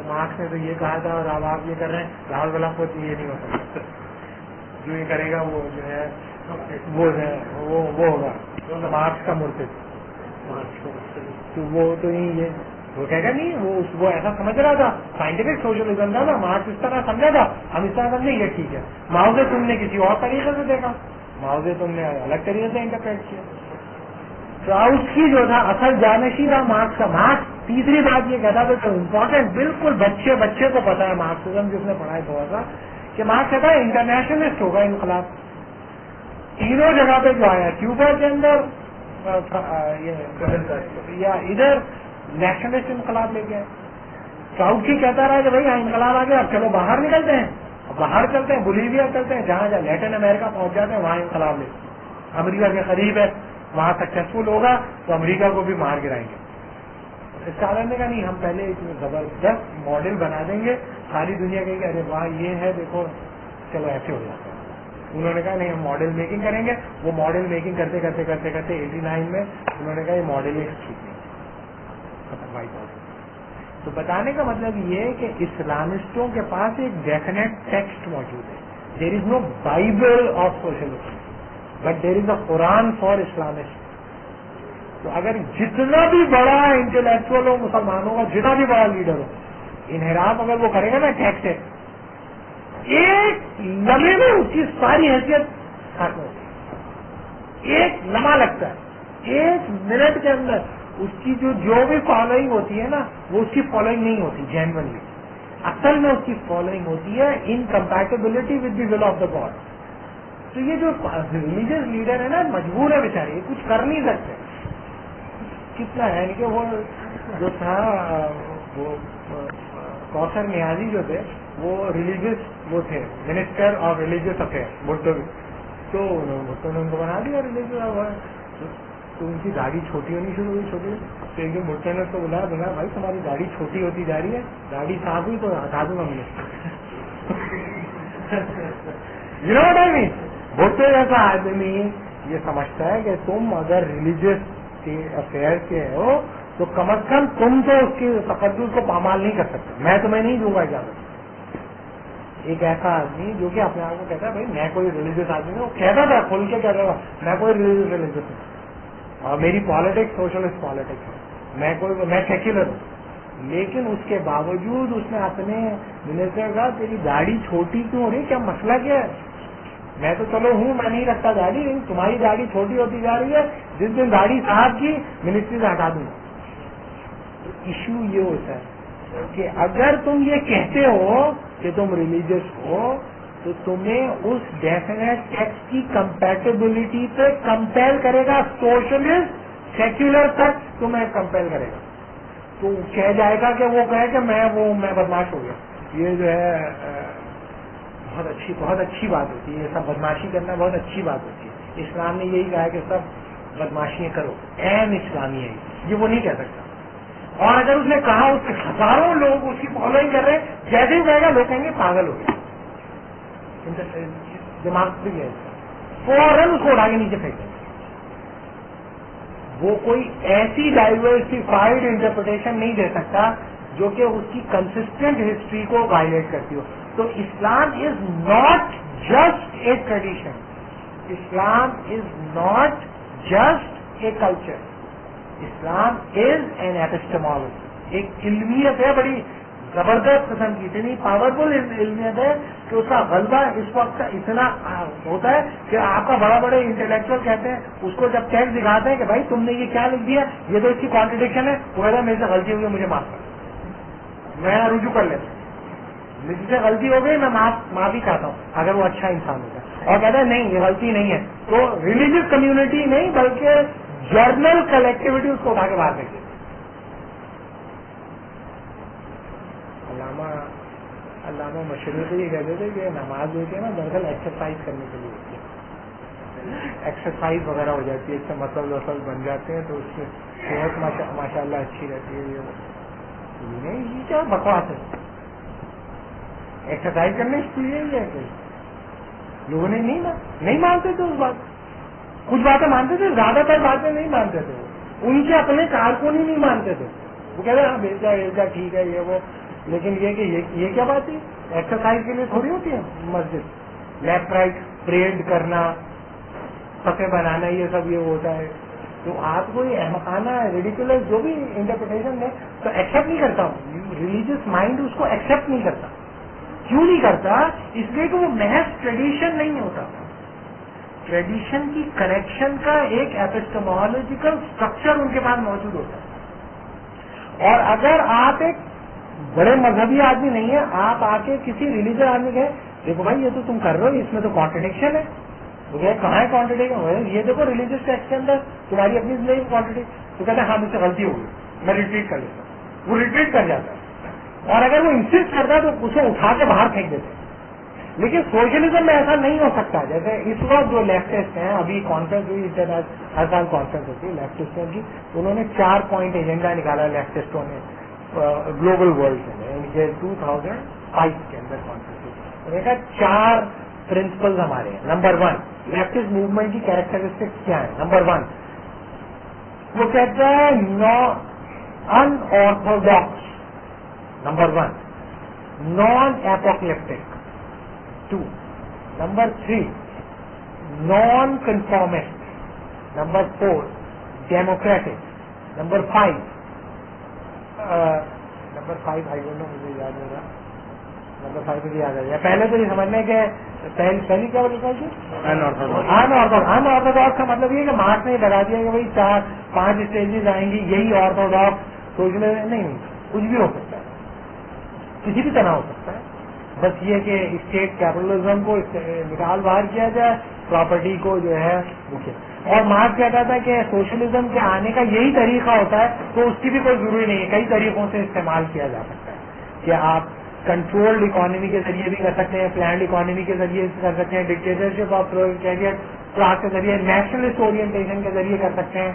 مارکس نے تو یہ کہا تھا اور اب آپ یہ کر رہے ہیں، لاہور والا کو یہ نہیں ہو سکتا. جو یہ کرے گا وہ جو ہے وہ ہوگا مارکس کا مرتد. تو وہ تو نہیں، یہ وہ کہے گا نہیں، وہ ایسا سمجھ رہا تھا، سائنٹیفک سوشلزم تھا نا، مارکس اس طرح سمجھا تھا، ہم اس طرح سمجھے یہ ٹھیک ہے. ماؤ سے تم نے کسی اور طریقے سے دیکھا، ماؤ سے تم نے الگ طریقے سے انٹرپریٹ کیا. ٹراؤٹ کی جو تھا اصل جانشی تھا مارکس کا. مارکس تیسری بات یہ کہتا تھا تو امپورٹنٹ، بالکل بچے کو پتا ہے مارکسزم جس نے پڑھائی تھوڑا سا، کہ مارکس کہتا ہے انٹرنیشنلسٹ ہوگا انقلاب. تینوں جگہ پہ جو آیا، کیوبا کے اندر یا ادھر نیشنلسٹ انقلاب لے کے آئے. ٹراؤٹ کی کہتا رہا کہ بھائی یہاں انقلاب آ گیا، اب چلو باہر نکلتے ہیں، باہر چلتے ہیں، بولیویا چلتے ہیں، جہاں لیٹن امریکہ پہنچ جاتے ہیں وہاں انقلاب لے. امریکہ کے قریب ہے وہاں سکسیسفل ہوگا تو امریکہ کو بھی مار گرائیں گے. اسکالر نے کہا نہیں, ہم پہلے ایک زبردست ماڈل بنا دیں گے, ساری دنیا کہے گی ارے واہ یہ ہے دیکھو, چلو ایسے ہو جاتا ہے. انہوں نے کہا نہیں ہم ماڈل میکنگ کریں گے. وہ ماڈل میکنگ کرتے کرتے کرتے کرتے 89 میں انہوں نے کہا یہ ماڈل ایک ٹھیک نہیں. تو بتانے کا مطلب یہ ہے کہ اسلامسٹوں کے پاس ایک ڈیفینیٹ ٹیکسٹ موجود ہے. There is no Bible of socialism but there is a قرآن فار اسلامسٹ. تو اگر جتنا بھی بڑا انٹلیکچوئل ہو مسلمانوں کا, جتنا بھی بڑا لیڈر ہو, انحراف اگر وہ کرے گا نا ٹیکس ہے, ایک لمحے میں اس کی ساری حیثیت ختم ہوتی ہے. ایک لمحہ لگتا ہے, ایک منٹ کے اندر اس کی جو بھی فالوئنگ ہوتی ہے نا وہ اس کی فالوئنگ نہیں ہوتی جینوئنلی. اصل میں اس کی فالوئنگ ہوتی ہے incompatibility with the will of the God. تو یہ جو ریلیجیس لیڈر ہے نا مجبور ہے بیچارے, یہ کچھ کر نہیں سکتے. کتنا ہے کہ وہ جو تھا وہ کوثر نیازی جو تھے وہ ریلیجیس وہ تھے, minister of religious affair Bhutto. تو بھٹو نے ان کو بنا دیا ریلیجیس. تو ان کی داڑھی چھوٹی ہونی شروع ہوئی, چھوٹی. تو ایک دن بھٹو نے تو بولا بھائی تمہاری داڑھی چھوٹی ہوتی جا رہی ہے, داڑھی صاف ہوئی تو ہٹا دوں گا minister. You know what I mean. Bhutto جیسا آدمی یہ سمجھتا ہے کہ تم اگر ریلیجیس کے افیئر کے ہو تو کم از کم تم تو اس کی تقدس کو پامال نہیں کر سکتے, میں تمہیں نہیں دوں گا اجازت. ایک ایسا آدمی جو کہ اپنے آپ کو کہتا ہے بھائی میں کوئی ریلیجیس آدمی نہیں, وہ کہتا تھا کھل کے کہتا تھا میں کوئی ریلیجیس نہیں, اور میری پالیٹکس سوشلسٹ پالیٹکس ہے, میں سیکولر ہوں. لیکن اس کے باوجود اس نے اپنے منسٹر کا تیری داڑھی چھوٹی کیوں ہو رہی, کیا مسئلہ کیا ہے. میں تو چلو ہوں, میں نہیں رکھتا داڑھی, تمہاری داڑھی چھوٹی ہوتی جا رہی ہے, جس دن داڑھی صاحب کی منسٹری سے ہٹا دوں گا. ایشو یہ ہوتا ہے کہ اگر تم یہ کہتے ہو کہ تم ریلیجیس ہو تو تمہیں اس ڈیفینیٹ ٹیکسٹ کی کمپیٹیبلٹی پہ کمپیل کرے گا. سوشلسٹ سیکولر تک تمہیں کمپیل کرے گا. تو کہہ جائے گا کہ وہ کہے کہ میں بدماش ہو گیا. یہ جو ہے بہت اچھی بات ہوتی ہے, یہ سب بدماشی کرنا بہت اچھی بات ہوتی ہے. اسلام نے یہی کہا کہ سب بدماشیاں کرو, عین اسلامی ہے یہ, وہ نہیں کہہ سکتا. اور اگر اس نے کہا اس کے ہزاروں لوگ اس کی فالوئنگ کر رہے ہیں, جیسے ہی کہے گا لوگ کہیں گے پاگل ہو گیا, دماغ بھی ہے, فوراً اس کو اڑا کے نیچے پھینک دیں. وہ کوئی ایسی ڈائیورسفائڈ انٹرپریٹیشن نہیں دے سکتا جو کہ اس کی کنسسٹنٹ ہسٹری کو وائلیٹ کرتی ہو. تو Islam is not just a tradition, Islam is not just a culture, Islam is an epistemology. ایک علمیت ہے بڑی زبردست قسم کی, اتنی پاورفل علمیت ہے کہ اس کا غلبہ اس وقت اتنا ہوتا ہے کہ آپ کا بڑا بڑے انٹلیکچوئل کہتے ہیں, اس کو جب ٹیکسٹ دکھاتے ہیں کہ بھائی تم نے یہ کیا لکھ دیا, یہ تو اس کی کانٹرڈکشن ہے, وہ کہتا ہے میرے سے غلطی ہوئی ہے مجھے معاف کر, میں رجوع کر لیتا ہوں, مجھ سے غلطی ہو گئی میں معافی چاہتا ہوں اگر وہ اچھا انسان ہوتا ہے. اور کہتا ہے نہیں یہ غلطی نہیں ہے. تو ریلیجیس کمیونٹی نہیں بلکہ جرنل کلیکٹیوٹی اس کو اٹھا کے باہر پھینک دیتی. علامہ مشرقی یہ کہتے تھے کہ نماز ہوتی ہے نا دراصل ایکسرسائز کرنے کے لیے ہوتی ہے, ایکسرسائز وغیرہ ہو جاتی ہے, اس سے مسل وسل بن جاتے ہیں تو اس سے صحت ماشاء اللہ اچھی رہتی ہے. یہ کیا بکواس ہے, ایکسرسائز کرنے کے لیے ہی ہے کہ لوگوں نے نہیں مانتے تھے اس بات. کچھ باتیں مانتے تھے, زیادہ تر باتیں نہیں مانتے تھے. ان کے اپنے کارکن ہی نہیں مانتے تھے. وہ کہتے ہیں ہاں بیچا ٹھیک ہے یہ وہ, لیکن یہ کہ یہ کیا بات ہے, ایکسرسائز کے لیے تھوڑی ہوتی ہے مسجد. لیفٹ رائٹ پریڈ کرنا, صفحے بنانا, یہ سب یہ ہوتا ہے. تو آپ کو یہ احمقانہ ریڈیکولس جو بھی انٹرپریٹیشن ہے تو ایکسیپٹ نہیں کرتا ہوں. ریلیجیس مائنڈ اس کو ایکسیپٹ نہیں کرتا. کیوں نہیں کرتا؟ اس لیے کہ وہ محض ٹریڈیشن نہیں ہوتا. ٹریڈیشن کی کنیکشن کا ایک ایپسٹمولوجیکل اسٹرکچر ان کے پاس موجود ہوتا ہے. اور اگر آپ ایک بڑے مذہبی آدمی نہیں ہے, آپ آ کے کسی ریلیجن آدمی کہیں دیکھو بھائی یہ تو تم کر رہے ہو, اس میں تو کانٹرڈکشن ہے. وہ کہ کہاں ہے کانٹرڈکشن, یہ دیکھو ریلیجیس ٹیکسٹ کے اندر تمہاری اپنی زندگی کانٹرڈکشن. تو کہتے ہیں ہاں مجھ سے غلطی ہو گئی, میں ریٹریٹ کر لیتا ہوں. وہ ریٹریٹ کر جاتا ہے. اور اگر وہ انسسٹ کرتا ہے تو اسے اٹھا کے باہر پھینک دیتے ہیں. لیکن سوشلزم میں ایسا نہیں ہو سکتا. جیسے اس وقت جو لیفٹسٹ ہیں, ابھی کانفرنس ہوئی ہر سال کانفرنس ہوتی ہے لیفٹسٹوں کی, تو انہوں نے 4 پوائنٹ ایجنڈا نکالا لیفٹسٹوں نے گلوبل ورلڈ میں 2005 کے اندر کانفرنس ہوئی. انہوں نے کہا 4 پرنسپلز ہمارے ہیں. نمبر 1 لیفٹسٹ موومنٹ کی کیریکٹرسٹکس کیا ہے. نمبر 1 وہ کہتا ہے in orthodox. Number 1 non apocalyptic. 2 number 3 non conformist. Number 4 democratic. Number 5 I don't know, مجھے یاد نہیں رہا. نمبر 5 مجھے یاد آ گیا. پہلے تو یہ سمجھنے کہ پہلی کیا بولتا جی ان آرتھوڈاکس کا مطلب یہ کہ مارکس نے بتا دیا کہ بھائی 4-5 اسٹیجز آئیں گی, یہی آرتھوڈاکس سوشلزم نہیں, کچھ بھی ہو سکتا ہے, کسی بھی طرح ہو سکتا ہے. بس یہ کہ اسٹیٹ کیپٹلزم کو نکال باہر کیا جائے, پراپرٹی کو جو ہے مکھیہ. اور مارکس کہتا تھا کہ سوشلزم کے آنے کا یہی طریقہ ہوتا ہے, تو اس کی بھی کوئی ضروری نہیں ہے, کئی طریقوں سے استعمال کیا جا سکتا ہے. کہ آپ کنٹرولڈ اکانومی کے ذریعے بھی کر سکتے ہیں, پلانڈ اکانومی کے ذریعے کر سکتے ہیں, ڈکٹیٹرشپ آف کلاس کے ذریعے, نیشنلسٹ اورینٹیشن کے ذریعے کر سکتے ہیں,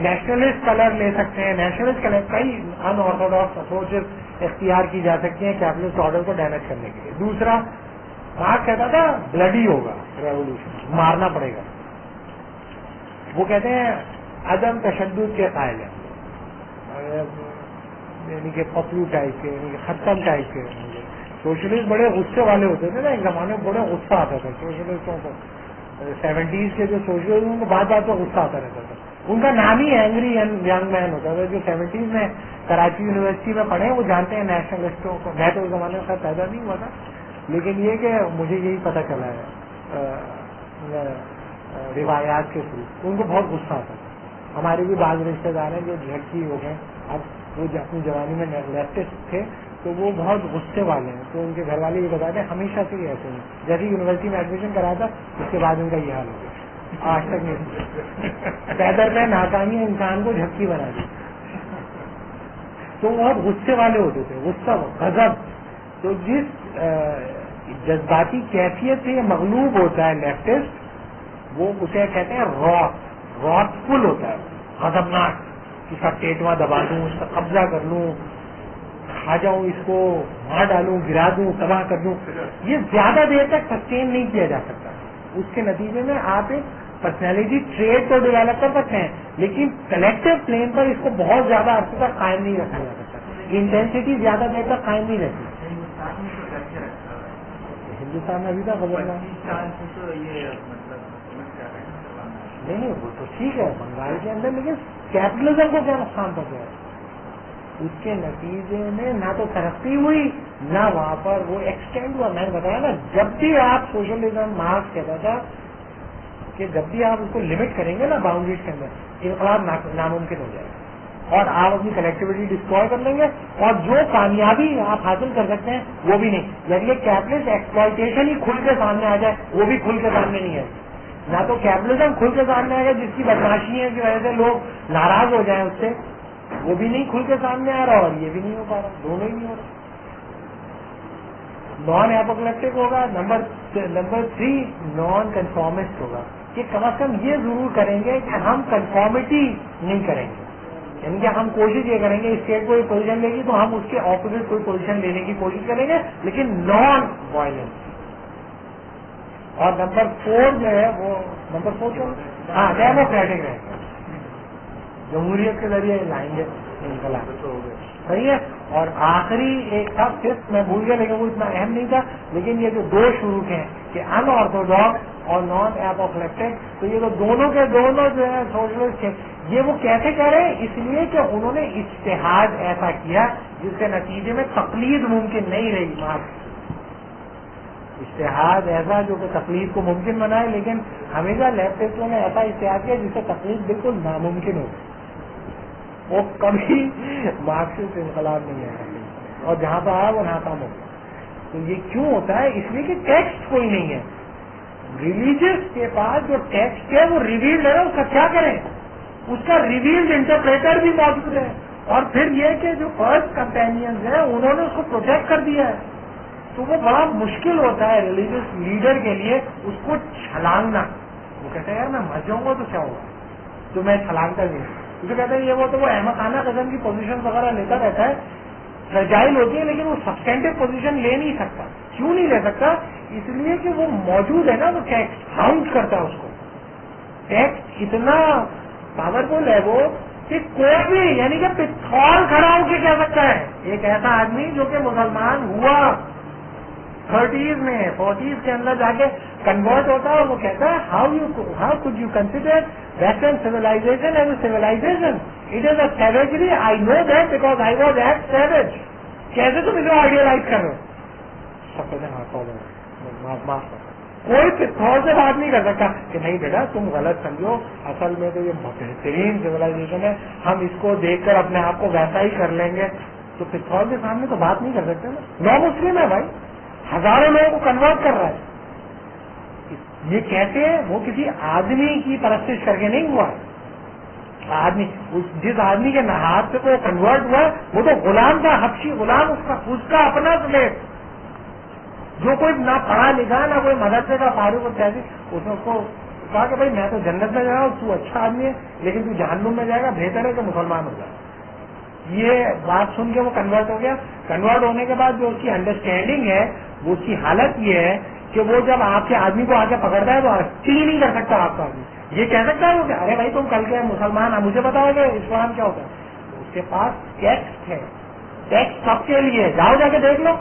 نیشنلسٹ کلر لے سکتے ہیں, نیشنلسٹ کلر, کئی ان آرتھوڈاکس اپروچز اختیار کی جا سکتی ہیں کیپٹلسٹ آرڈر کو ڈیمیج کرنے کے لیے. دوسرا مارکس کہتا تھا بلڈی ہوگا ریولیوشن, مارنا پڑے گا. وہ کہتے ہیں عدم تشدد کے قائل ہیں, یعنی کہ پپلو ٹائپ کے, یعنی کہ ختم ٹائپ کے. سوشلسٹ بڑے غصے والے ہوتے تھے نا, ایک زمانے میں بڑے غصہ آتا تھا سوشلسٹوں کو. 70s کے جو سوشلسٹ ان کو بات بات پہ غصہ آتا رہتا تھا. ان کا نام ہی اینگری ینگ مین ہوتا تھا. جو 70s میں کراچی یونیورسٹی میں پڑھے وہ جانتے ہیں نیشنلسٹوں کو. میں تو اس زمانے میں پیدا نہیں ہوا تھا, لیکن یہ کہ مجھے یہی پتہ چلا ہے روایات کے تھرو. ان کو بہت غصہ آتا تھا. ہمارے بھی بعض رشتے دار ہیں جو جھٹکی ہو گئے, اب وہ اپنی جوانی میں لیفٹسٹ تھے تو وہ بہت غصے والے ہیں. تو ان کے گھر والے یہ بتاتے ہیں ہمیشہ سے ہی ایسے ہیں. جیسے یونیورسٹی میں ایڈمیشن کرایا تھا اس کے بعد ان کا یہ حال ہو گیا, آج تک نہیں. پیدر میں ناکامی انسان کو جھپکی بنا دی. تو وہ بہت غصے والے ہوتے تھے, غصہ غضب. تو جس جذباتی کیفیت سے یہ مغلوب ہوتا ہے لیفٹسٹ, وہ اسے کہتے ہیں راٹ فل ہوتا ہے, غضبناک, اس کا ٹیٹوا دبا دوں, اس کا قبضہ کر لوں, کھا جاؤں, اس کو مار ڈالوں, گرا دوں, تباہ کر دوں. یہ زیادہ دیر تک سسٹین نہیں کیا جا سکتا. اس کے نتیجے میں آپ ایک پرسنالٹی ٹریٹ کو ڈیولپ کر سکتے ہیں, لیکن کلیکٹو پلین پر اس کو بہت زیادہ عرصے تک قائم نہیں رکھا جا سکتا. انٹینسٹی زیادہ دیر تک قائم نہیں رہتی. ہندوستان میں ابھی تک نہیں, وہ تو ٹھیک ہے بنگال کے اندر, لیکن کیپٹلزم کو کیا نقصان پہنچا ہے؟ اس کے نتیجے میں نہ تو ترقی ہوئی, نہ وہاں پر وہ ایکسٹینڈ ہوا. میں نے بتایا نا, جب بھی آپ سوشلزم, مارکس کہتا تھا کہ جب بھی آپ اس کو لمٹ کریں گے نا باؤنڈریز کے اندر, انقلاب ناممکن ہو جائے گا, اور آپ اپنی کلیکٹیوٹی ڈسٹروائے کر لیں گے, اور جو کامیابی آپ حاصل کر سکتے ہیں وہ بھی نہیں. یعنی یہ کیپٹلسٹ ایکسپلائٹیشن ہی کھل کے سامنے آ جائے, وہ بھی کھل کے سامنے نہیں ہے. نہ تو کیپٹلزم کھل کے سامنے آئے گا جس کی بدماشیوں کی وجہ سے لوگ ناراض ہو جائیں اس سے, وہ بھی نہیں کھل کے سامنے آ رہا, اور یہ بھی نہیں ہو پا رہا, دونوں ہی نہیں ہو رہا. نان ایپوکلیپٹک ہوگا. نمبر 3 نان کنفارمسٹ ہوگا, کہ کم از کم یہ ضرور کریں گے کہ ہم کنفارمٹی نہیں کریں گے. یعنی کہ ہم کوشش یہ کریں گے اسٹیٹ کوئی پوزیشن لے گی تو ہم اس کے اپوزٹ کوئی پوزیشن لینے کی کوشش کریں گے, لیکن نان وائلنس. اور نمبر 4 جو ہے وہ نمبر 4 جو ڈیموکریٹک رہے گا, جمہوریت کے ذریعے لائیں گے انقلاب, صحیح ہے. اور آخری ایک تھا ففتھ, میں بھول گیا لیکن وہ اتنا اہم نہیں تھا, لیکن یہ جو 2 شروع کے ہیں کہ ان آرتھوڈاکس اور نان ایپوکلیپٹک, تو یہ تو دونوں کے دونوں جو ہے سوشلسٹ ہیں. یہ وہ کیسے کہہ رہے ہیں؟ اس لیے کہ انہوں نے اجتہاد ایسا کیا جس کے نتیجے میں تقلید ممکن نہیں رہی. مارکس اشتہاد ایسا جو کہ تقلید کو ممکن بنائے, لیکن ہمیشہ لیفٹسٹوں نے ایسا اشتہاد کیا جس سے تقلید بالکل ناممکن ہو. وہ کبھی مارکسسٹ انقلاب نہیں ہے, اور جہاں پر آیا وہ ناکام ہو گیا. تو یہ کیوں ہوتا ہے؟ اس لیے کہ ٹیکسٹ کوئی نہیں ہے. ریلیجس کے پاس جو ٹیکسٹ ہے وہ ریویلڈ ہے, اس کا کیا کریں؟ اس کا ریویلڈ انٹرپریٹر بھی موجود ہے. اور پھر یہ کہ جو فرسٹ کمپینینز ہیں انہوں نے اس کو پروٹیکٹ کر دیا ہے. تو وہ بڑا مشکل ہوتا ہے ریلیجیس لیڈر کے لیے اس کو چھلانگنا. وہ کہتا ہے یار میں مر جاؤں گا تو کیا ہوگا, تو میں چھلانگتا نہیں. اسے کہتے ہیں یہ وہ تو وہ احمد خانہ قسم کی پوزیشن وغیرہ لیتا رہتا ہے, فرجائل ہوتی ہے لیکن وہ سبسٹینٹو پوزیشن لے نہیں سکتا. کیوں نہیں لے سکتا؟ اس لیے کہ وہ موجود ہے نا, وہ ٹیکسٹ ہاؤنڈ کرتا ہے اس کو. ٹیکسٹ اتنا پاورفل ہے وہ کہ کوئی بھی یعنی کہ پتھول کھڑا ہو کے کہہ سکتا ہے. ایک ایسا آدمی جو کہ مسلمان ہوا 30s میں 40s کے اندر جا کے کنورٹ ہوتا ہے اور وہ کہتا ہے how could you consider Western civilization as a civilization? It is a savagery. I know that because I was at savage. کیسے تم اسے آئیڈیالائز کر رہے ہو؟ معاف کرو, کوئی پتھول سے بات نہیں کر سکتا کہ نہیں بیٹا تم غلط سمجھو, اصل میں تو یہ بہترین سیولائزیشن ہے, ہم اس کو دیکھ کر اپنے آپ کو ویسا ہی کر لیں گے. تو پتھول کے سامنے تو بات نہیں کر سکتے نا. نو مسلم ہے بھائی, ہزاروں لوگوں کو کنورٹ کر رہا ہے. یہ کہتے ہیں وہ کسی آدمی کی پرستش کر کے نہیں ہوا. آدمی جس آدمی کے ہاتھ سے وہ کنورٹ ہوا وہ تو غلام تھا, حبشی غلام, اس کا اپنا سلیب, جو کوئی نہ پڑھا لکھا نہ کوئی مدرسے کا فاروق التحصیل. اس نے اس کو کہا کہ بھائی میں تو جنت میں جا رہا ہوں, تو اچھا آدمی ہے لیکن تو جہنم میں جائے گا, بہتر ہے کہ مسلمان ہو جائے. یہ بات سن کے وہ کنورٹ ہو گیا. کنورٹ ہونے کے بعد جو اس کی انڈرسٹینڈنگ ہے, وہ اس کی حالت یہ ہے کہ وہ جب آپ کے آدمی کو آ کے پکڑتا ہے تو چیز نہیں کر سکتا آپ کا آدمی. یہ کہہ سکتا ہے وہ کہ ارے بھائی تم کل کے مسلمان, مجھے بتاؤ کہ اسلام کیا ہوتا ہے. اس کے پاس ٹیکسٹ ہے, ٹیکسٹ سب کے لیے, جاؤ جا کے دیکھ لو.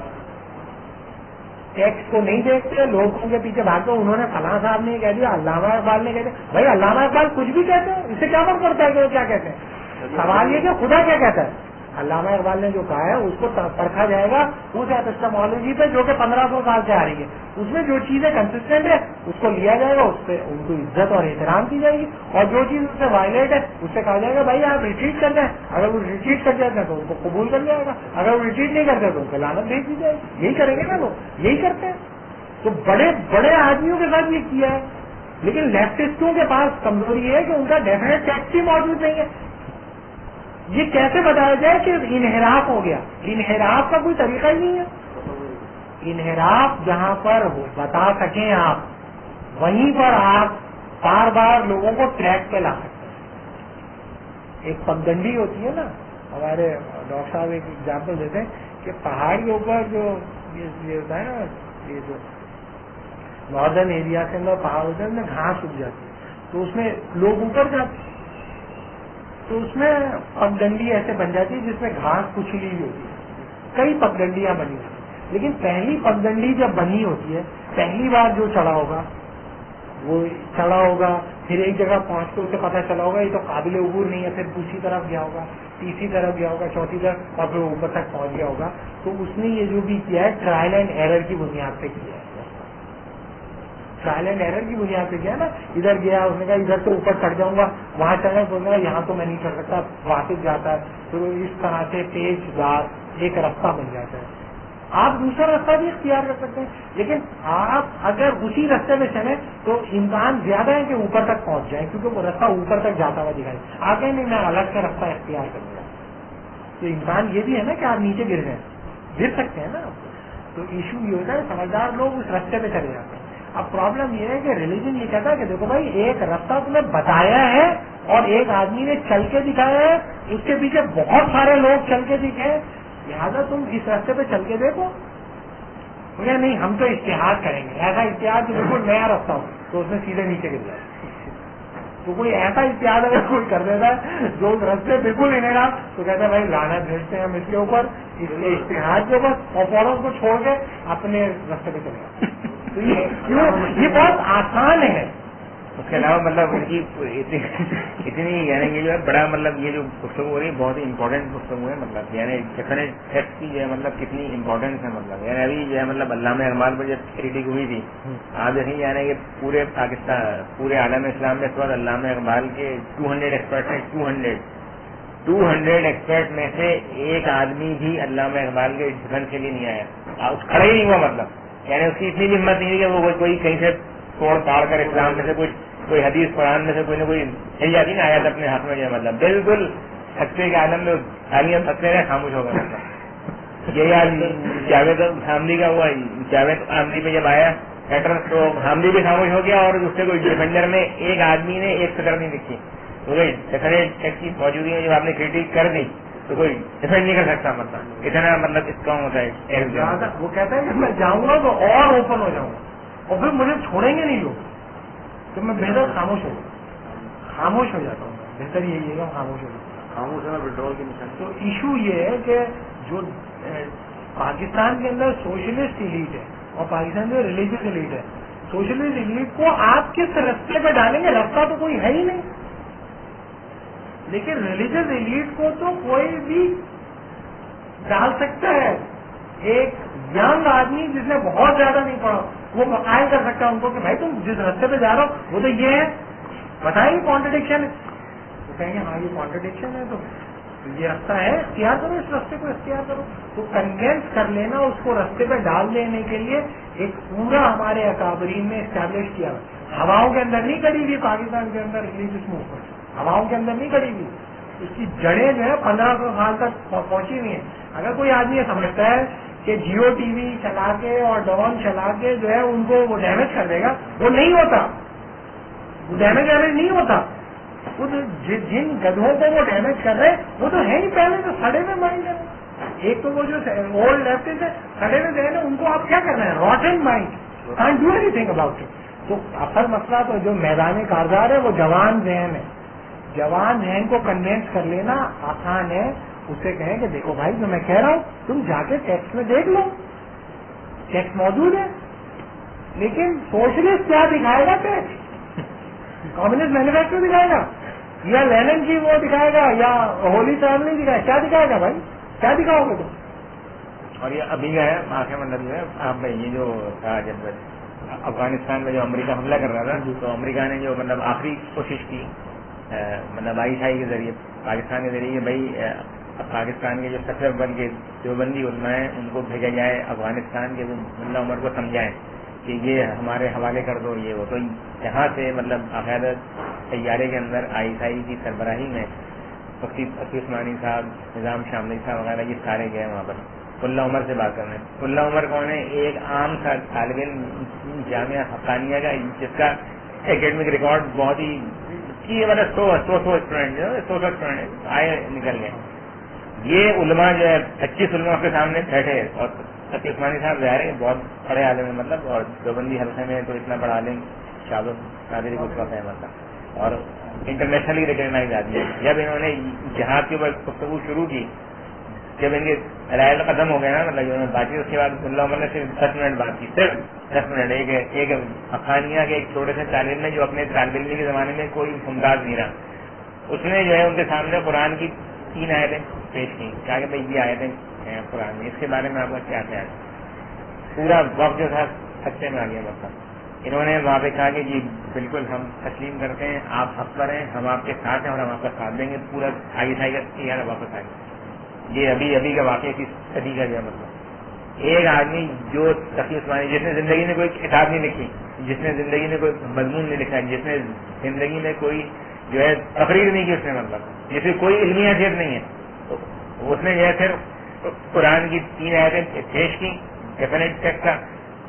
ٹیکسٹ کو نہیں دیکھتے, لوگوں کے پیچھے بھاگتے. انہوں نے فلاں صاحب نے کہہ دیا, علامہ اقبال نے کہہ دیا. بھائی علامہ اقبال کچھ بھی کہتے ہیں, اس سے کیا فرق پڑتا ہے کہ وہ کیا کہتے ہیں. سوال یہ کہ خدا کیا کہتا ہے. علامہ اقبال نے جو کہا ہے اس کو پرکھا جائے گا اس ایپسٹمالوجی پہ جو کہ 1500 سال سے آ رہی ہے. اس میں جو چیزیں کنسسٹنٹ ہے اس کو لیا جائے گا, اس پہ ان کو عزت اور احترام کی جائے گی, اور جو چیز اس سے وائلیٹ ہے اس سے کہا جائے گا بھائی آپ ریٹریٹ کر جائیں. اگر وہ ریٹریٹ کر جاتے ہیں تو ان کو قبول کر جائے گا, اگر وہ ریٹریٹ نہیں کرتے تو ان کو لعنت بھیج دی جائے گی. یہی کریں گے نا لوگ, یہی کرتے ہیں. تو بڑے بڑے آدمیوں کے ساتھ یہ کیا ہے. لیکن لیفٹسٹوں کے پاس کمزوری ہے کہ ان کا ڈیفینیٹ ٹیکسٹ ہی موجود نہیں ہے. یہ کیسے بتایا جائے کہ انحراف ہو گیا؟ انحراف کا کوئی طریقہ ہی نہیں ہے. انحراف جہاں پر بتا سکیں آپ, وہیں پر آپ بار بار لوگوں کو ٹریک پہ لا سکتے ہیں. ایک پگڈنڈی ہوتی ہے نا, ہمارے ڈاکٹر صاحب ایک ایگزامپل دیتے ہیں کہ پہاڑ کے اوپر جو یہ ہوتا ہے نا, یہ جو ناردرن ایریا کے اندر پہاڑ ہوتے ہیں, اس میں گھاس اگ جاتی ہے تو اس میں لوگ اوپر جاتے ہیں, تو اس میں پگڈنڈی ایسے بن جاتی ہے جس میں گھاس کچلی ہوئی ہوتی ہے. کئی پگڈنڈیاں بنی ہوئی, لیکن پہلی پگڈنڈی جب بنی ہوتی ہے, پہلی بار جو چڑھا ہوگا وہ چڑھا ہوگا, پھر ایک جگہ پہنچ کے اسے پتہ چلا ہوگا یہ تو قابل عبور نہیں ہے, پھر دوسری طرف گیا ہوگا, تیسری طرف گیا ہوگا, چوتھی طرف, اور پھر اوپر تک پہنچ گیا ہوگا. تو اس نے یہ جو بھی کیا ہے ٹرائل اینڈ ایرر کی بنیاد پہ کیا ہے. ٹرائل اینڈ ایرر کی بنیاد پہ کیا نا, ادھر گیا, اس نے کہا ادھر سے اوپر چڑھ جاؤں گا, وہاں چڑھنا سوچ رہا یہاں تو میں نہیں چڑھ سکتا, واپس جاتا ہے. تو اس طرح سے پیچ دار ایک راستہ بن جاتا ہے. آپ دوسرا راستہ بھی اختیار کر سکتے ہیں, لیکن آپ اگر اسی راستے میں چلیں تو امکان زیادہ ہے کہ اوپر تک پہنچ جائیں, کیونکہ وہ راستہ اوپر تک جاتا ہوا دکھائی. آگے نہیں, میں الگ کا راستہ اختیار کروں گا, تو امکان یہ بھی ہے نا کہ آپ نیچے گر جائیں, گر سکتے ہیں نا. تو ایشو یہ ہوتا ہے سمجھدار لوگ اس راستے پہ چلے جاتے ہیں. اب پرابلم یہ ہے کہ ریلیجن یہ کہتا ہے کہ دیکھو بھائی ایک راستہ تمہیں بتایا ہے اور ایک آدمی نے چل کے دکھایا ہے, اس کے پیچھے بہت سارے لوگ چل کے دکھے, لہٰذا تم اس راستے پہ چل کے دیکھو. نہیں ہم تو اشتہار کریں گے, ایسا اشتہار جو بالکل نیا راستہ ہو تو اس میں سیدھے نیچے گر جائے. تو کوئی ایسا اشتہار اگر کوئی کر دیتا ہے جو اس راستے بالکل ہی نہیں رہا تو کہتا ہے بھائی لعنت بھیجتے ہیں ہم اس کے اوپر, اس کے اشتہار کے اوپر, اور فوراً کو چھوڑ کے اپنے راستے پہ چلے گا. تو یہ بہت آسان ہے. اس کے علاوہ مطلب ان کی اتنی یعنی یہ جو ہے بڑا مطلب یہ جو گفتگو ہو رہی ہے بہت ہی امپورٹنٹ گفتگو ہے. مطلب یعنی ڈیفینیٹ ٹیکسٹ کی جو ہے مطلب کتنی امپورٹنس ہے. مطلب یعنی ابھی جو ہے مطلب علامہ اقبال پر جب کریٹک ہوئی تھی, آپ دیکھیں یعنی کہ پورے پاکستان پورے عالم اسلام میں اس وقت علامہ اقبال کے 200 ایکسپرٹ ہیں. 200 ایکسپرٹ میں سے ایک آدمی بھی علامہ اقبال کے ڈیفینس کے لیے نہیں آیا, کھڑا ہی نہیں ہوا. مطلب یعنی اس کی اتنی بھی ہمت نہیں ہے کہ وہ کوئی کہیں سے توڑ پاڑ کر اسلام میں سے کوئی حدیث قرآن میں سے کوئی نہ کوئی صحیح جاتی نا آیا تھا اپنے ہاتھ میں جو مطلب بالکل سچے کے عالم میں تالیاں سچے رہے, خاموش ہو گئے. مطلب یہ یار جاوید حامدی کا ہوا, جاوید حامدی پہ جب آیا ایٹر تو حامدی بھی خاموش ہو گیا, اور اس سے کوئی ڈیفینڈر میں ایک آدمی نے ایک سطر نہیں لکھی. ڈیفینیٹ ٹیکس کی موجودگی میں جب آپ نے کریٹک کر دی تو کوئی ڈیفینڈ نہیں کر سکتا, مطلب اتنا مطلب اسٹرانگ ہوتا ہے. وہ کہتا ہے کہ میں جاؤں گا تو اور اوپن ہو جاؤں گا, اور پھر مجھے چھوڑیں گے نہیں لوگ, تو میں بہتر خاموش ہو جاتا ہوں. بہتر یہی ہے کہ خاموش ہو جاتا ہوں. خاموش ہونا ودرول کی نشان. تو ایشو یہ ہے کہ جو پاکستان کے اندر سوشلسٹ ایلیٹ ہے اور پاکستان میں ریلیجیس ایلیٹ ہے, سوشلسٹ ایلیٹ کو آپ کس رستے پہ ڈالیں گے؟ رستہ تو کوئی ہے ہی نہیں. لیکن ریلیجیس ایلیٹ کو تو کوئی بھی ڈال سکتا ہے. ایک ینگ آدمی جس نے بہت زیادہ نہیں پڑھا وہ قائل کر سکتا ہے ان کو کہ بھائی تم جس رستے پہ جا رہا ہو وہ تو یہ ہے, بتائیں گے کانٹرڈکشن ہے, وہ کہیں گے ہاں یہ کانٹرڈکشن ہے تو یہ رستہ ہے, اختیار کرو, اس رستے کو اختیار کرو. تو کنوینس کر لینا, اس کو رستے پہ ڈال دینے کے لیے ایک پورا ہمارے اکابرین نے اسٹیبلش کیا. ہواؤں کے اندر نہیں کڑی ہوئی پاکستان کے اندر ریلیجیس موومنٹ, ہواؤں کے اندر نہیں کڑی ہوئی, اس کی جڑیں جو ہے 1500 سال تک پہنچی ہوئی ہیں. اگر کوئی آدمی یہ سمجھتا ہے کہ جیو ٹی وی چلا کے اور ڈون چلا کے جو ہے ان کو وہ ڈیمیج کر دے گا, وہ نہیں ہوتا, وہ ڈیمیج نہیں ہوتا. وہ جن گدھوں کو وہ ڈیمیج کر رہے وہ تو ہے ہی پہلے تو سڑے میں مائنڈ ہے. ایک تو وہ جو اولڈ لیفٹسٹ ہے سڑے میں ذہن ہے, ان کو آپ کیا کرنا ہے؟ Rotten mind, can't do anything about it. تو اصل مسئلہ تو جو میدان کارزار ہے وہ جوان ذہن ہے. جوان ذہن کو کنوینس کر لینا آسان ہے. اسے کہیں کہ دیکھو بھائی جو میں کہہ رہا ہوں تم جا کے ٹیکسٹ میں دیکھ لو, ٹیکسٹ موجود ہے. لیکن سوشلسٹ کیا دکھائے گا؟ ٹیکسٹ کمیونسٹ مینوفیکچر دکھائے گا, یا لینن کی وہ دکھائے گا, یا ہولی فیملی دکھائے, کیا دکھائے گا بھائی؟ کیا دکھاؤ گے تم؟ اور یہ ابھی جو ہے آخر مطلب جو ہے آپ نے یہ جو تھا جب افغانستان میں جو امریکہ حملہ کر رہا تھا تو امریکہ نے جو مطلب آخری کوشش کی مطلب ISI کے ذریعے پاکستان کے ذریعے بھائی پاکستان کے جو سفیر بن کے دیوبندی علماء ہیں ان کو بھیجا جائے افغانستان کے, وہ ملا عمر کو سمجھائیں کہ یہ ہمارے حوالے کر دو یہ وہ. تو یہاں سے مطلب باقاعدہ طیارے کے اندر ISI کی سربراہی میں مفتی عثمانی صاحب, نظام شاملی صاحب وغیرہ یہ سارے گئے وہاں پر ملا عمر سے بات کرنے. ملا عمر کون ہے؟ ایک عام سا طالب علم جامعہ حقانیہ کا جس کا اکیڈمک ریکارڈ بہت ہی مطلب 100 اسٹوڈنٹ آئے نکل گئے. یہ علماء جو ہے 25 علماء کے سامنے بیٹھے, اور مفتی عثمانی صاحب ظاہر ہے بہت بڑے عالم ہیں مطلب, اور دیوبندی حلقے میں تو اتنا بڑا عالم شاذ قادری کو ہے مطلب, اور انٹرنیشنلی ریکگنائز آدمی. جب انہوں نے جہاد کے اوپر گفتگو شروع کی, جب ان کے علائل ختم ہو گئے نا مطلب انہوں نے بات کی, اس کے بعد ملا عمر نے صرف 10 منٹ بات کی, صرف 10 منٹ. ایک افغانیہ کے ایک چھوٹے سے طالب میں جو اپنے طالب علم کے زمانے میں کوئی ممتاز نہیں رہا, اس نے جو ہے ان کے سامنے قرآن کی 3 آیتیں پیش کی, کہا کہ بھائی یہ آیتیں ہیں قرآن میں, اس کے بارے میں آپ کا کیا خیال ہے؟ پورا وقت جو تھا خطے میں آ گیا مطلب. انہوں نے وہاں پہ کہا کہ جی بالکل ہم تسلیم کرتے ہیں, آپ حق پر ہیں, ہم آپ کے ساتھ ہیں اور ہم آپ کا ساتھ دیں گے. پورا ISI کا واپس آئے. یہ ابھی کا واقعہ کی صدی کا جو مطلب ایک آدمی جو تقی عثمانی جس نے زندگی میں کوئی کتاب نہیں لکھی, جس نے زندگی میں کوئی مضمون نہیں لکھا, جس نے زندگی میں کوئی جو ہے تقریر نہیں کی, اس نے مطلب جسے کوئی علمی حیثیت نہیں ہے, تو اس نے جو ہے پھر قرآن کی 3 آیتیں پیش کی ڈیفینیٹ ٹیکسٹ کا.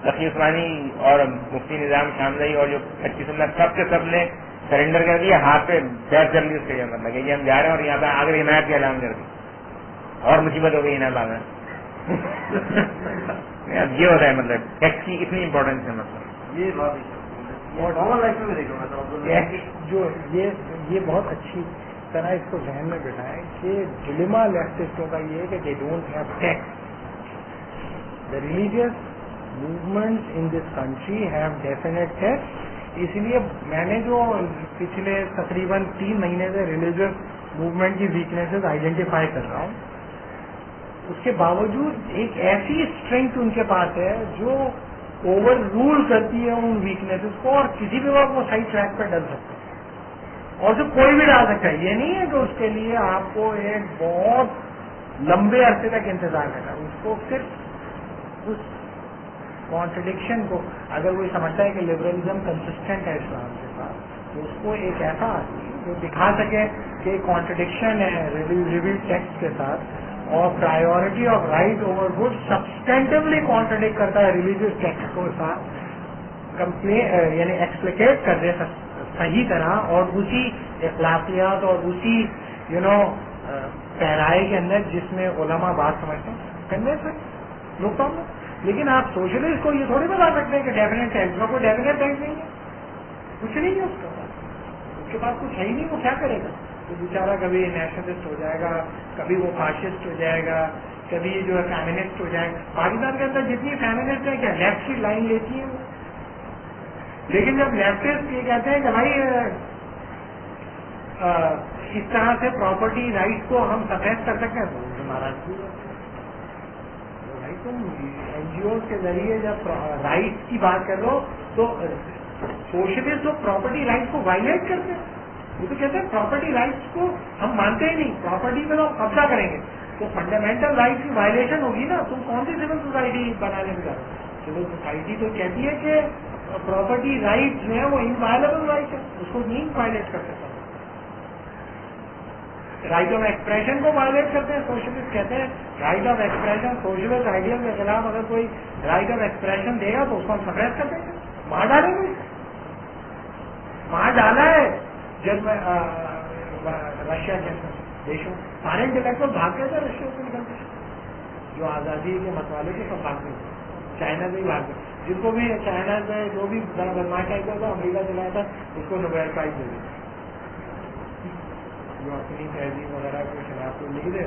تقی عثمانی اور مفتی نظام شاملی اور جو 25 سب کے سب نے سرنڈر کر دیا, ہاتھ پہ بیٹھ کر لی اس کے مطلب کہ یہ ہم جا رہے ہیں, اور یہاں پہ آگے حمایت کا اعلان کر دی, اور مصیبت ہو گئی نا بعد میں. اب یہ ہوتا ہے مطلب ٹیکس کی اتنی امپورٹینس ہے مطلب یہ جو یہ بہت اچھی طرح اس کو ذہن میں بٹھائیں کہ ڈلیما لیفٹسٹوں کا یہ ہے کہ they don't have texts. The religious movement in this country have definite texts. اس لیے میں نے جو پچھلے تقریباً 3 مہینے سے ریلیجیس موومنٹ کی ویکنیسز آئیڈینٹیفائی کر رہا ہوں, اس کے باوجود ایک ایسی اسٹرینتھ ان کے پاس ہے جو اوور رول کرتی ہے ان ویکنیسز کو, اور کسی بھی وقت وہ صحیح ٹریک پہ ڈل سکتا ہے, اور جو کوئی بھی ڈال سکتا ہے. یہ نہیں ہے کہ اس کے لیے آپ کو ایک بہت لمبے عرصے تک انتظار کرنا ہے. اس کو صرف اس کانٹرڈکشن کو, اگر وہ سمجھتا ہے کہ لبرلزم کنسسٹنٹ ہے اسلام کے ساتھ, تو اس کو ایک ایسا آدمی جو دکھا سکے کہ کانٹرڈکشن ہے ریویل ٹیکسٹ کے ساتھ, اور priority of right over good substantially contradict کرتا ہے ریلیجیس ٹیکسٹ کو یعنی ایکسپلیکیٹ کر دے صحیح طرح اور اسی اخلاقیات اور اسی پیرائے کے اندر جس میں علماء بات سمجھتے ہیں کنوینس ہے نو پرابلم. لیکن آپ سوشلسٹ کو یہ تھوڑی بتا سکتے ہیں کہ ڈیفینیٹ ٹیکس کا کوئی ڈیفینیٹ ٹیکس نہیں ہے, کچھ نہیں ہے اس کے پاس کچھ ہے ہی نہیں, وہ کیا کرے گا؟ تو بیچارہ کبھی نیشنلسٹ ہو جائے گا, کبھی وہ فاسسٹ ہو جائے گا, کبھی جو ہے فیمنسٹ ہو جائے گا. پاکستان کے اندر جتنی فیمنسٹ ہے کیا لیفٹ کی لائن لیتی ہے وہ, لیکن جب لیفٹسٹ یہ کہتے ہیں کہ بھائی اس طرح سے پراپرٹی رائٹ کو ہم سپریس کر سکتے ہیں, تو ناراضگی بھائی تم این جی اوز کے ذریعے جب رائٹ کی بات کر رہے ہو تو سوشلسٹ تو پراپرٹی رائٹ کو وائلیٹ کرتے ہیں. وہ تو کہتے ہیں پراپرٹی رائٹس کو ہم مانتے ہی نہیں, پراپرٹی پہ تو قبضہ کریں گے, تو فنڈامنٹل رائٹ کی وائلیشن ہوگی نا. تم کون سی سول سوسائٹی بنانے میں جاتے ہو؟ سول سوسائٹی تو کہتی ہے کہ پراپرٹی رائٹ جو ہے وہ انوائلیبل رائٹ ہے, اس کو نہیں وائلیٹ کر سکتا. رائٹ آف ایکسپریشن کو وائلیٹ کرتے ہیں سوشلسٹ, کہتے ہیں right of expression socialist idea کے خلاف اگر کوئی رائٹ آف ایکسپریشن دے گا تو اس کو ہم سپریس کر دیں گے, مار ڈالیں گے. مار ڈالا ہے جب میں رشیا کے دیشوں سارے انٹلیکچوئل بھاگ گئے تھے رشیا سے نکلتے, جو آزادی کے متوالے کے سب بھاگ گئے, چائنا سے ہی بھاگ گئے. جس کو بھی چائنا میں جو بھی بدماش ٹائپ کا تھا امریکہ چلایا تھا اس کو نوبیل پرائز دے دیا, جو اپنی تہذیب وغیرہ کے خلاف لکھ دے